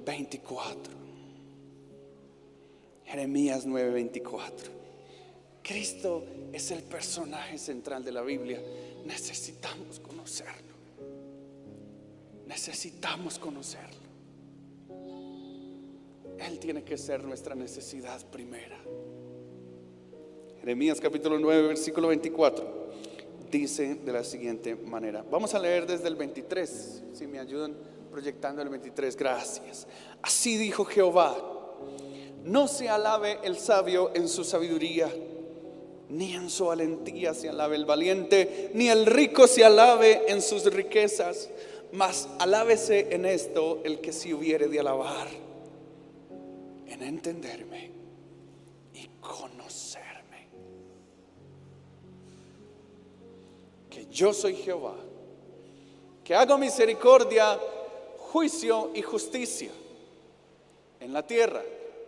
24. Jeremías 9, 24. Cristo es el personaje central de la Biblia. Necesitamos conocerlo. Necesitamos conocerlo. Él tiene que ser nuestra necesidad primera. Jeremías capítulo 9, versículo 24 dice de la siguiente manera. Vamos a leer desde el 23. Si me ayudan proyectando el 23, gracias. Así dijo Jehová: no se alabe el sabio en su sabiduría, ni en su valentía se alabe el valiente, ni el rico se alabe en sus riquezas, mas alábese en esto el que se hubiere de alabar, en entenderme y conocerme, que yo soy Jehová, que hago misericordia, juicio y justicia en la tierra,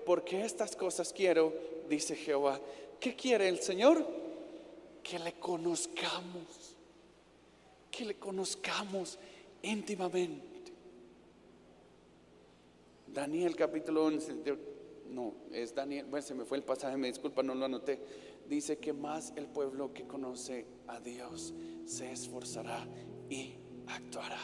porque estas cosas quiero, dice Jehová. ¿Qué quiere el Señor? Que le conozcamos íntimamente. Daniel capítulo 11, no, es Daniel, bueno, se me fue el pasaje, me disculpa, no lo anoté. Dice que más el pueblo que conoce a Dios se esforzará y actuará.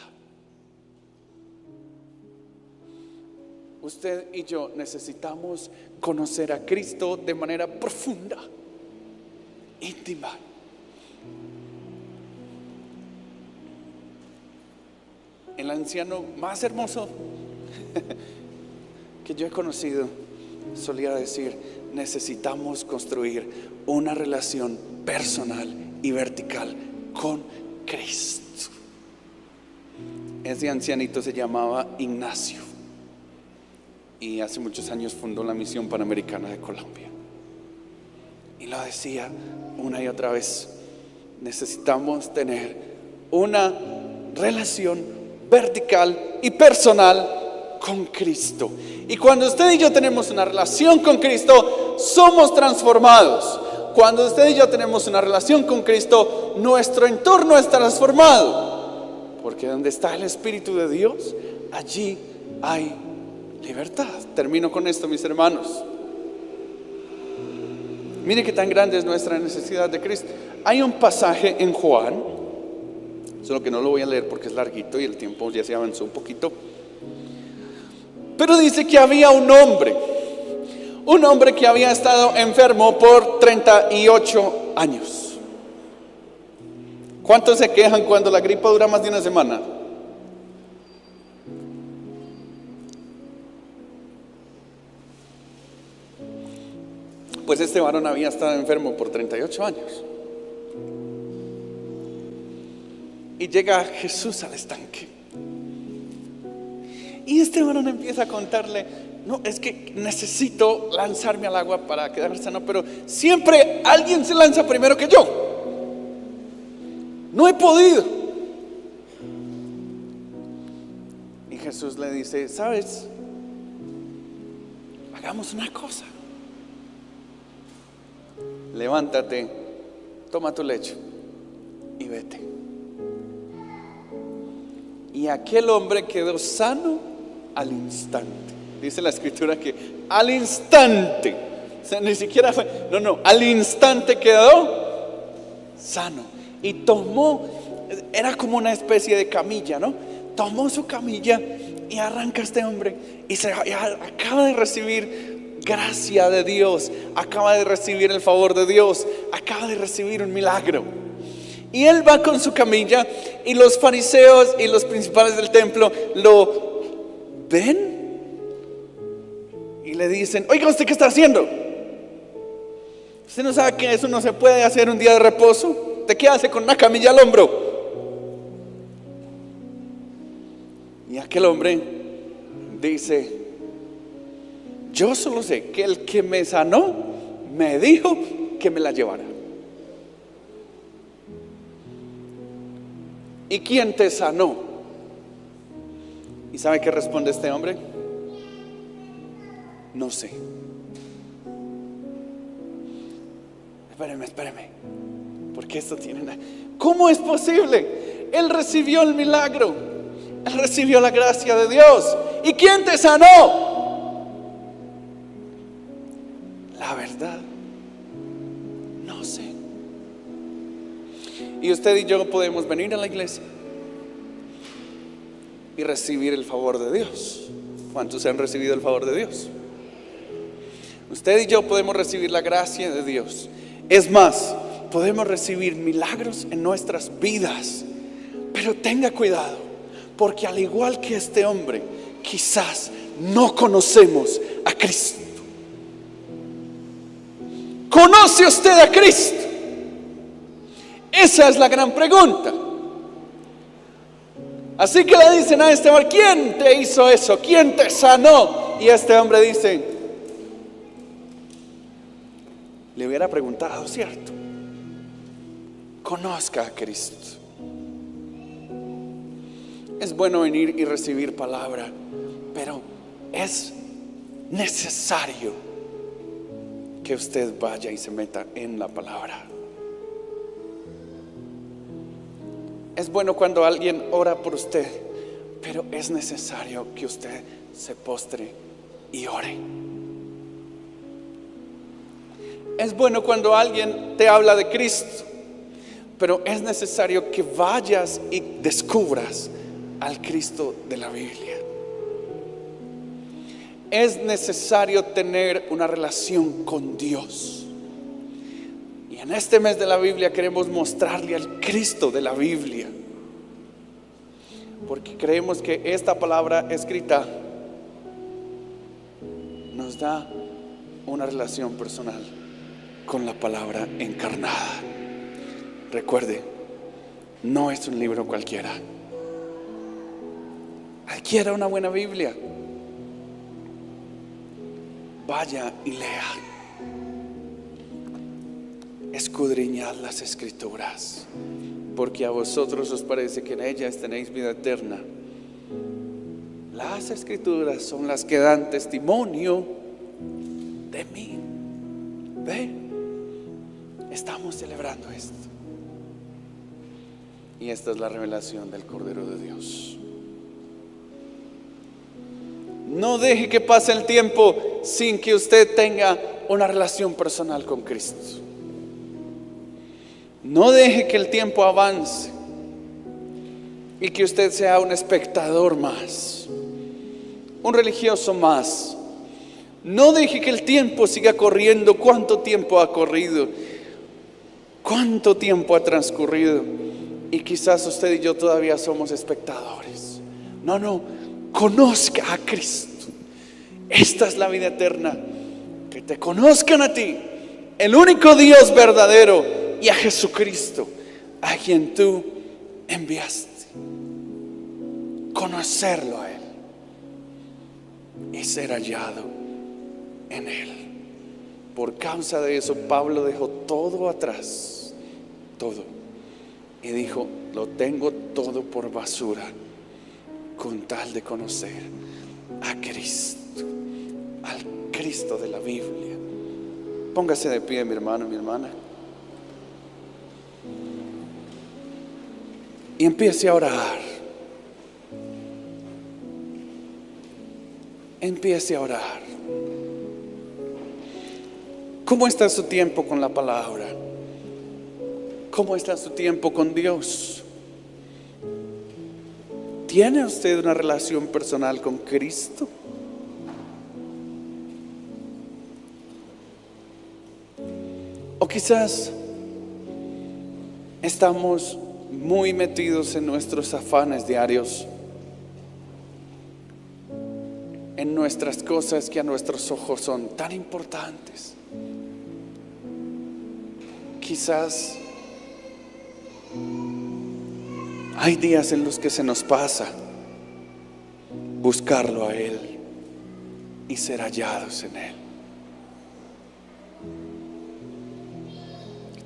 Usted y yo necesitamos conocer a Cristo de manera profunda, íntima. El anciano más hermoso que yo he conocido solía decir: necesitamos construir una relación personal y vertical con Cristo. Ese ancianito se llamaba Ignacio y hace muchos años fundó la Misión Panamericana de Colombia, y lo decía una y otra vez: necesitamos tener una relación vertical y personal con Cristo. Y cuando usted y yo tenemos una relación con Cristo, somos transformados. Cuando usted y yo tenemos una relación con Cristo, nuestro entorno es transformado, porque donde está el Espíritu de Dios, allí hay libertad. Termino con esto, mis hermanos. Mire qué tan grande es nuestra necesidad de Cristo. Hay un pasaje en Juan, solo que no lo voy a leer porque es larguito y el tiempo ya se avanzó un poquito. Pero dice que había un hombre que había estado enfermo por 38 años. ¿Cuántos se quejan cuando la gripa dura más de una semana? Pues este varón había estado enfermo por 38 años. Y llega Jesús al estanque. Y este varón empieza a contarle: no, es que necesito lanzarme al agua para quedar sano, pero siempre alguien se lanza primero que yo. No he podido. Y Jesús le dice: ¿sabes? Hagamos una cosa. Levántate, toma tu lecho y vete. Y aquel hombre quedó sano al instante. Dice la escritura que al instante, o sea, ni siquiera fue, al instante quedó sano. Y tomó, era como una especie de camilla, ¿no? Tomó su camilla y arranca este hombre y acaba de recibir gracia de Dios, acaba de recibir el favor de Dios, acaba de recibir un milagro. Y él va con su camilla y los fariseos y los principales del templo lo ven y le dicen: oiga, ¿usted qué está haciendo? ¿Usted no sabe que eso no se puede hacer un día de reposo? ¿De qué hace con una camilla al hombro? Y aquel hombre dice: yo solo sé que el que me sanó me dijo que me la llevara. ¿Y quién te sanó? ¿Y sabe qué responde este hombre? No sé. Espéreme, porque esto tiene una... ¿Cómo es posible? Él recibió el milagro, él recibió la gracia de Dios. ¿Y quién te sanó? La verdad, no sé. Y usted y yo podemos venir a la iglesia y recibir el favor de Dios. ¿Cuántos han recibido el favor de Dios? Usted y yo podemos recibir la gracia de Dios. Es más, podemos recibir milagros en nuestras vidas. Pero tenga cuidado, porque al igual que este hombre, quizás no conocemos a Cristo. ¿Conoce usted a Cristo? Esa es la gran pregunta. Así que le dicen a este hombre: ¿quién te hizo eso? ¿Quién te sanó? Y este hombre dice: le hubiera preguntado, ¿cierto? Conozca a Cristo. Es bueno venir y recibir palabra, pero es necesario que usted vaya y se meta en la palabra. Es bueno cuando alguien ora por usted, pero es necesario que usted se postre y ore. Es bueno cuando alguien te habla de Cristo, pero es necesario que vayas y descubras al Cristo de la Biblia. Es necesario tener una relación con Dios. Y en este mes de la Biblia queremos mostrarle al Cristo de la Biblia, porque creemos que esta palabra escrita nos da una relación personal con la palabra encarnada. Recuerde, no es un libro cualquiera. Adquiera una buena Biblia. Vaya y lea. Escudriñad las Escrituras, porque a vosotros os parece que en ellas tenéis vida eterna. Las Escrituras son las que dan testimonio de mí. Ve, estamos celebrando esto. Y esta es la revelación del Cordero de Dios. No deje que pase el tiempo sin que usted tenga una relación personal con Cristo. No deje que el tiempo avance y que usted sea un espectador más, un religioso más. No deje que el tiempo siga corriendo. ¿Cuánto tiempo ha corrido? ¿Cuánto tiempo ha transcurrido? Y quizás usted y yo todavía somos espectadores. No, conozca a Cristo. Esta es la vida eterna, que te conozcan a ti, el único Dios verdadero, y a Jesucristo, a quien tú enviaste. Conocerlo a Él y ser hallado en Él. Por causa de eso, Pablo dejó todo atrás, todo, y dijo: lo tengo todo por basura, con tal de conocer a Cristo, al Cristo de la Biblia. Póngase de pie, mi hermano, mi hermana, y empiece a orar. Empiece a orar. ¿Cómo está su tiempo con la palabra? ¿Cómo está su tiempo con Dios? ¿Tiene usted una relación personal con Cristo? O quizás estamos muy metidos en nuestros afanes diarios, en nuestras cosas que a nuestros ojos son tan importantes. Quizás hay días en los que se nos pasa buscarlo a Él y ser hallados en Él.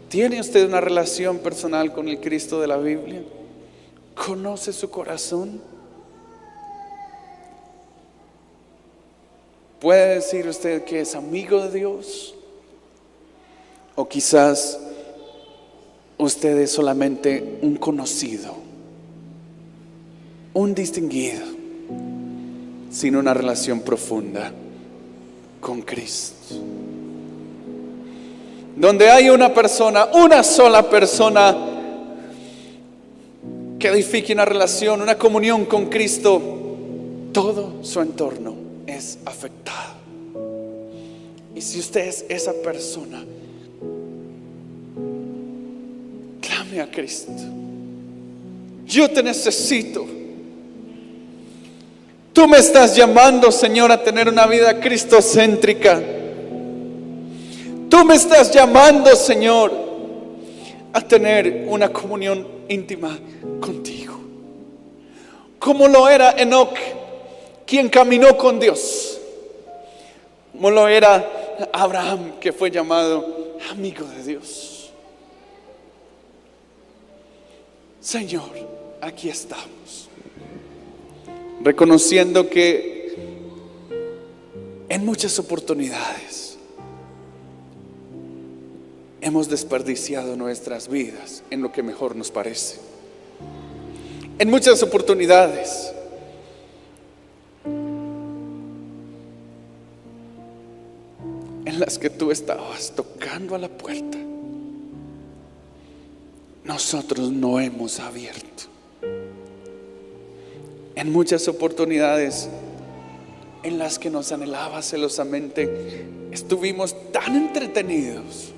¿Tiene usted una relación personal con el Cristo de la Biblia? ¿Conoce su corazón? ¿Puede decir usted que es amigo de Dios? ¿O quizás usted es solamente un conocido, un distinguido, sin una relación profunda con Cristo? Donde hay una persona, una sola persona, que edifique una relación, una comunión con Cristo, todo su entorno es afectado. Y si usted es esa persona, clame a Cristo: yo te necesito. Tú me estás llamando, Señor, a tener una vida cristocéntrica. Tú me estás llamando, Señor, a tener una comunión íntima contigo, como lo era Enoc, quien caminó con Dios, como lo era Abraham, que fue llamado amigo de Dios. Señor, aquí estamos, reconociendo que en muchas oportunidades hemos desperdiciado nuestras vidas en lo que mejor nos parece. En muchas oportunidades que tú estabas tocando a la puerta, nosotros no hemos abierto. En muchas oportunidades en las que nos anhelaba celosamente, estuvimos tan entretenidos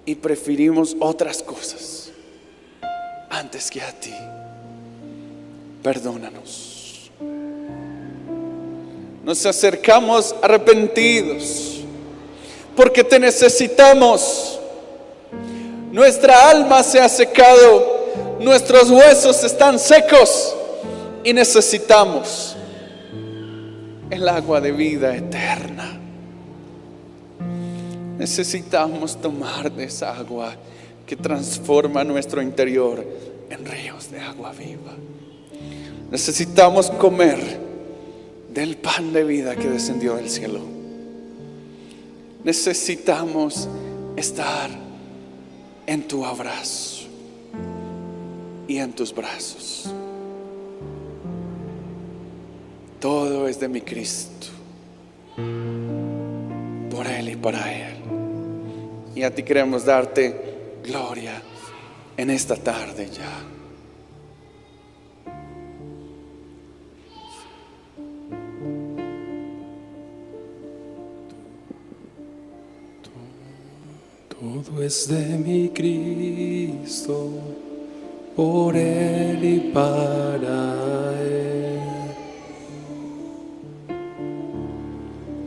y preferimos otras cosas antes que a ti. Perdónanos. Nos acercamos arrepentidos porque te necesitamos. Nuestra alma se ha secado, nuestros huesos están secos y necesitamos el agua de vida eterna. Necesitamos tomar de esa agua que transforma nuestro interior en ríos de agua viva. Necesitamos comer del pan de vida que descendió del cielo. Necesitamos estar en tu abrazo y en tus brazos. Todo es de mi Cristo, por Él y para Él. Y a ti queremos darte gloria en esta tarde ya. Todo es de mi Cristo, por Él y para Él.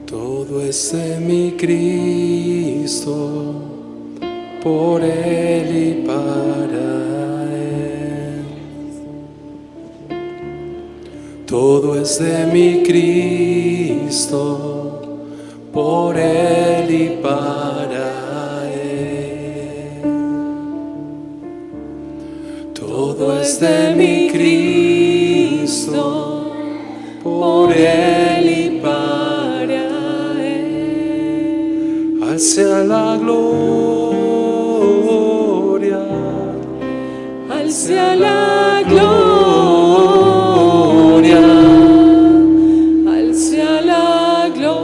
Todo es de mi Cristo, por Él y para Él. Todo es de mi Cristo, por Él y para Él. Todo es de mi Cristo, por Él y para Él. Al sea la gloria, al sea la gloria, al sea la gloria,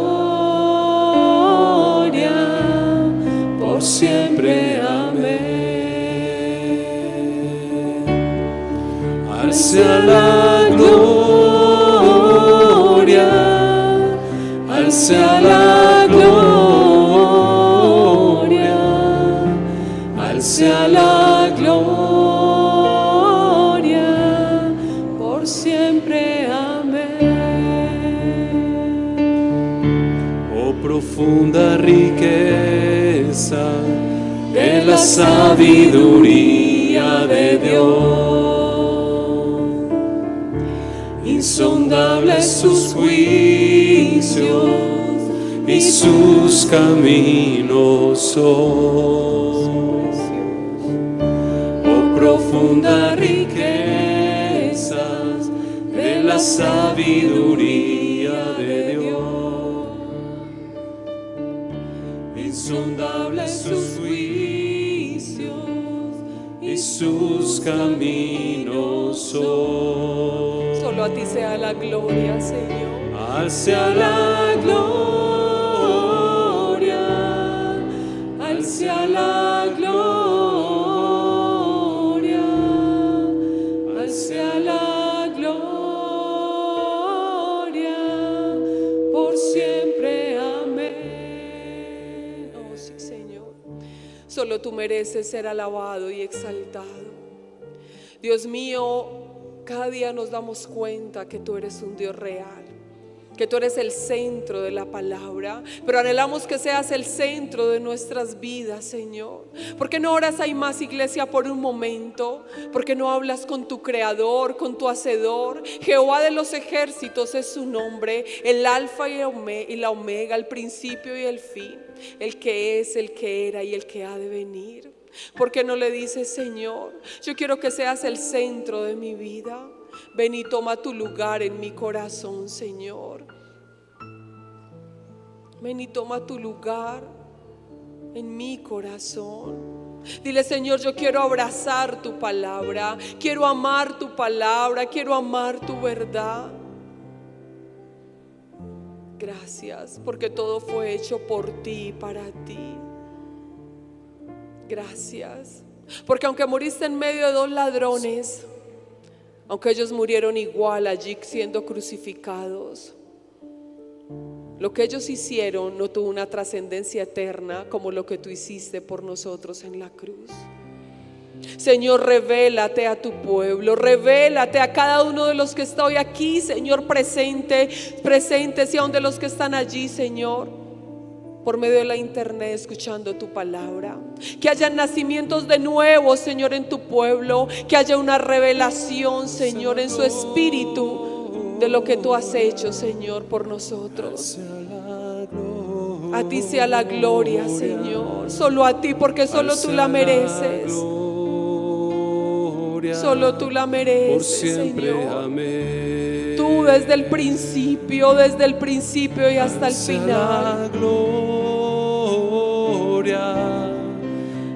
por siempre. Amén. Al sea la gloria, al sea la gloria, al sea la gloria, por siempre. Amén. Oh profunda riqueza de la sabiduría de Dios, insondables sus juicios y sus caminos son. Oh profunda riquezas de la sabiduría de Dios, insondables sus juicios y sus caminos son. Solo a ti sea la gloria, Señor. Al sea la gloria, al sea la gloria, al sea la gloria, por siempre. Amén. Oh, sí, Señor. Solo tú mereces ser alabado y exaltado. Dios mío, cada día nos damos cuenta que tú eres un Dios real, que tú eres el centro de la palabra, pero anhelamos que seas el centro de nuestras vidas, Señor. ¿Por qué no oras ahí más, iglesia, por un momento? ¿Por qué no hablas con tu creador, con tu hacedor? Jehová de los ejércitos es su nombre, el alfa y la omega, el principio y el fin, el que es, el que era y el que ha de venir. ¿Por qué no le dices: Señor, yo quiero que seas el centro de mi vida? Ven y toma tu lugar en mi corazón, Señor. Ven y toma tu lugar en mi corazón. Dile: Señor, yo quiero abrazar tu palabra, quiero amar tu palabra, quiero amar tu verdad. Gracias, porque todo fue hecho por ti y para ti. Gracias, porque aunque moriste en medio de dos ladrones, aunque ellos murieron igual allí siendo crucificados, lo que ellos hicieron no tuvo una trascendencia eterna como lo que tú hiciste por nosotros en la cruz. Señor, revélate a tu pueblo, revélate a cada uno de los que está hoy aquí, Señor, presentes y aún de los que están allí, Señor, por medio de la internet escuchando tu palabra. Que haya nacimientos de nuevo, Señor, en tu pueblo, que haya una revelación, Señor, en su espíritu de lo que tú has hecho, Señor, por nosotros. A ti sea la gloria, Señor, solo a ti, porque solo tú la mereces. Solo tú la mereces, Señor. Amén. Tú desde el principio y hasta el final.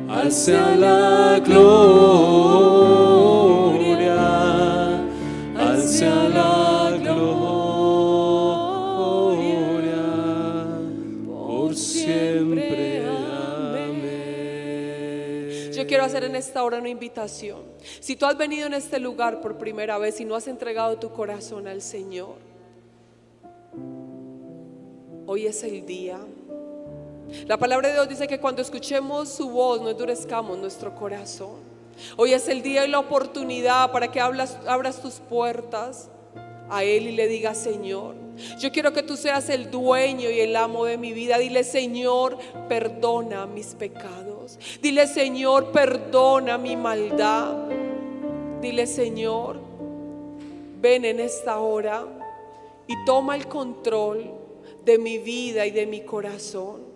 Al sea la gloria, al sea la gloria, por siempre. Amén. Yo quiero hacer en esta hora una invitación. Si tú has venido en este lugar por primera vez y no has entregado tu corazón al Señor, hoy es el día. La palabra de Dios dice que cuando escuchemos su voz no endurezcamos nuestro corazón. Hoy es el día y la oportunidad para que abras tus puertas a Él y le digas: Señor, yo quiero que tú seas el dueño y el amo de mi vida. Dile: Señor, perdona mis pecados. Dile: Señor, perdona mi maldad. Dile: Señor, ven en esta hora y toma el control de mi vida y de mi corazón.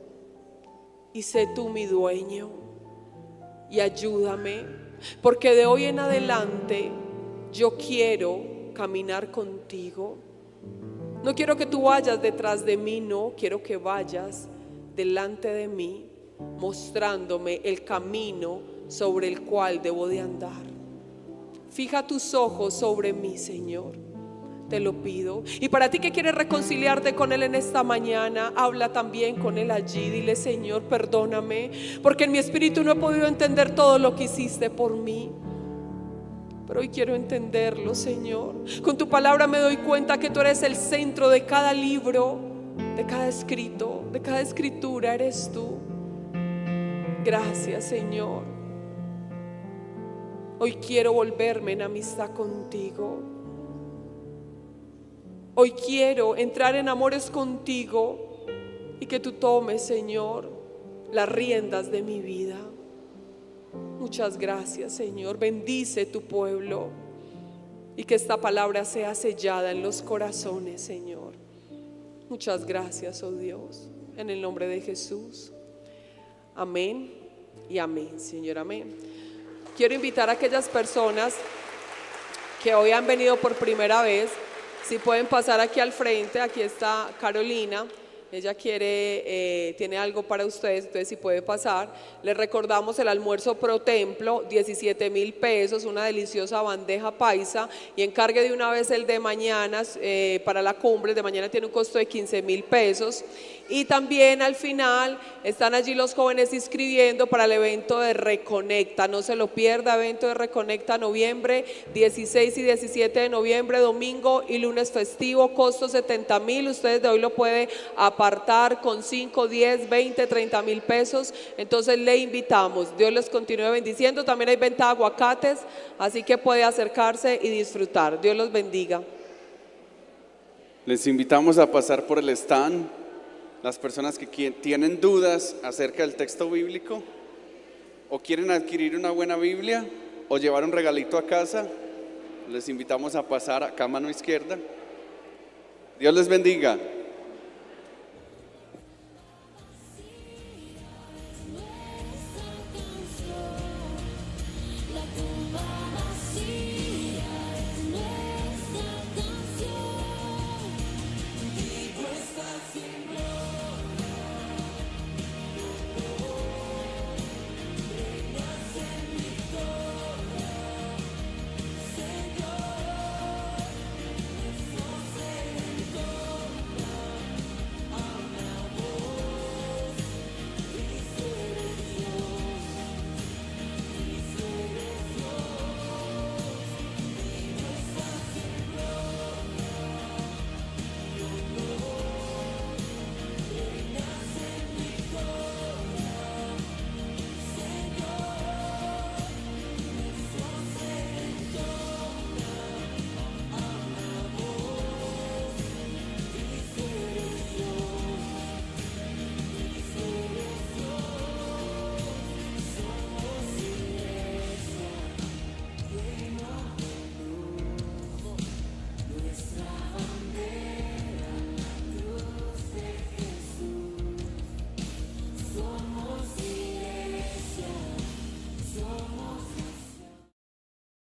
Y sé tú mi dueño y ayúdame, porque de hoy en adelante yo quiero caminar contigo. No quiero que tú vayas detrás de mí, no, quiero que vayas delante de mí, mostrándome el camino sobre el cual debo de andar. Fija tus ojos sobre mí, Señor, te lo pido. Y para ti que quieres reconciliarte con Él en esta mañana, habla también con Él allí. Dile: Señor, perdóname, porque en mi espíritu no he podido entender todo lo que hiciste por mí, pero hoy quiero entenderlo, Señor. Con tu palabra me doy cuenta que tú eres el centro de cada libro, de cada escrito, de cada escritura. Eres tú. Gracias, Señor. Hoy quiero volverme en amistad contigo. Hoy quiero entrar en amores contigo y que tú tomes, Señor, las riendas de mi vida. Muchas gracias, Señor. Bendice tu pueblo y que esta palabra sea sellada en los corazones, Señor. Muchas gracias, oh Dios, en el nombre de Jesús. Amén y amén, Señor, amén. Quiero invitar a aquellas personas que hoy han venido por primera vez, si pueden pasar aquí al frente. Aquí está Carolina. Ella tiene algo para ustedes, entonces si puede pasar. Les recordamos el almuerzo pro templo, 17,000 pesos, una deliciosa bandeja paisa, y encargue de una vez el de mañana para la cumbre. El de mañana tiene un costo de 15,000 pesos. Y también al final están allí los jóvenes inscribiendo para el evento de Reconecta. No se lo pierda, evento de Reconecta, noviembre 16 y 17 de noviembre, domingo y lunes festivo, costo 70,000. Ustedes de hoy lo pueden apartar con 5, 10, 20, 30,000 pesos. Entonces le invitamos. Dios les continúe bendiciendo. También hay venta de aguacates, así que puede acercarse y disfrutar. Dios los bendiga. Les invitamos a pasar por el stand. Las personas que tienen dudas acerca del texto bíblico, o quieren adquirir una buena Biblia, o llevar un regalito a casa, les invitamos a pasar acá a mano izquierda. Dios les bendiga.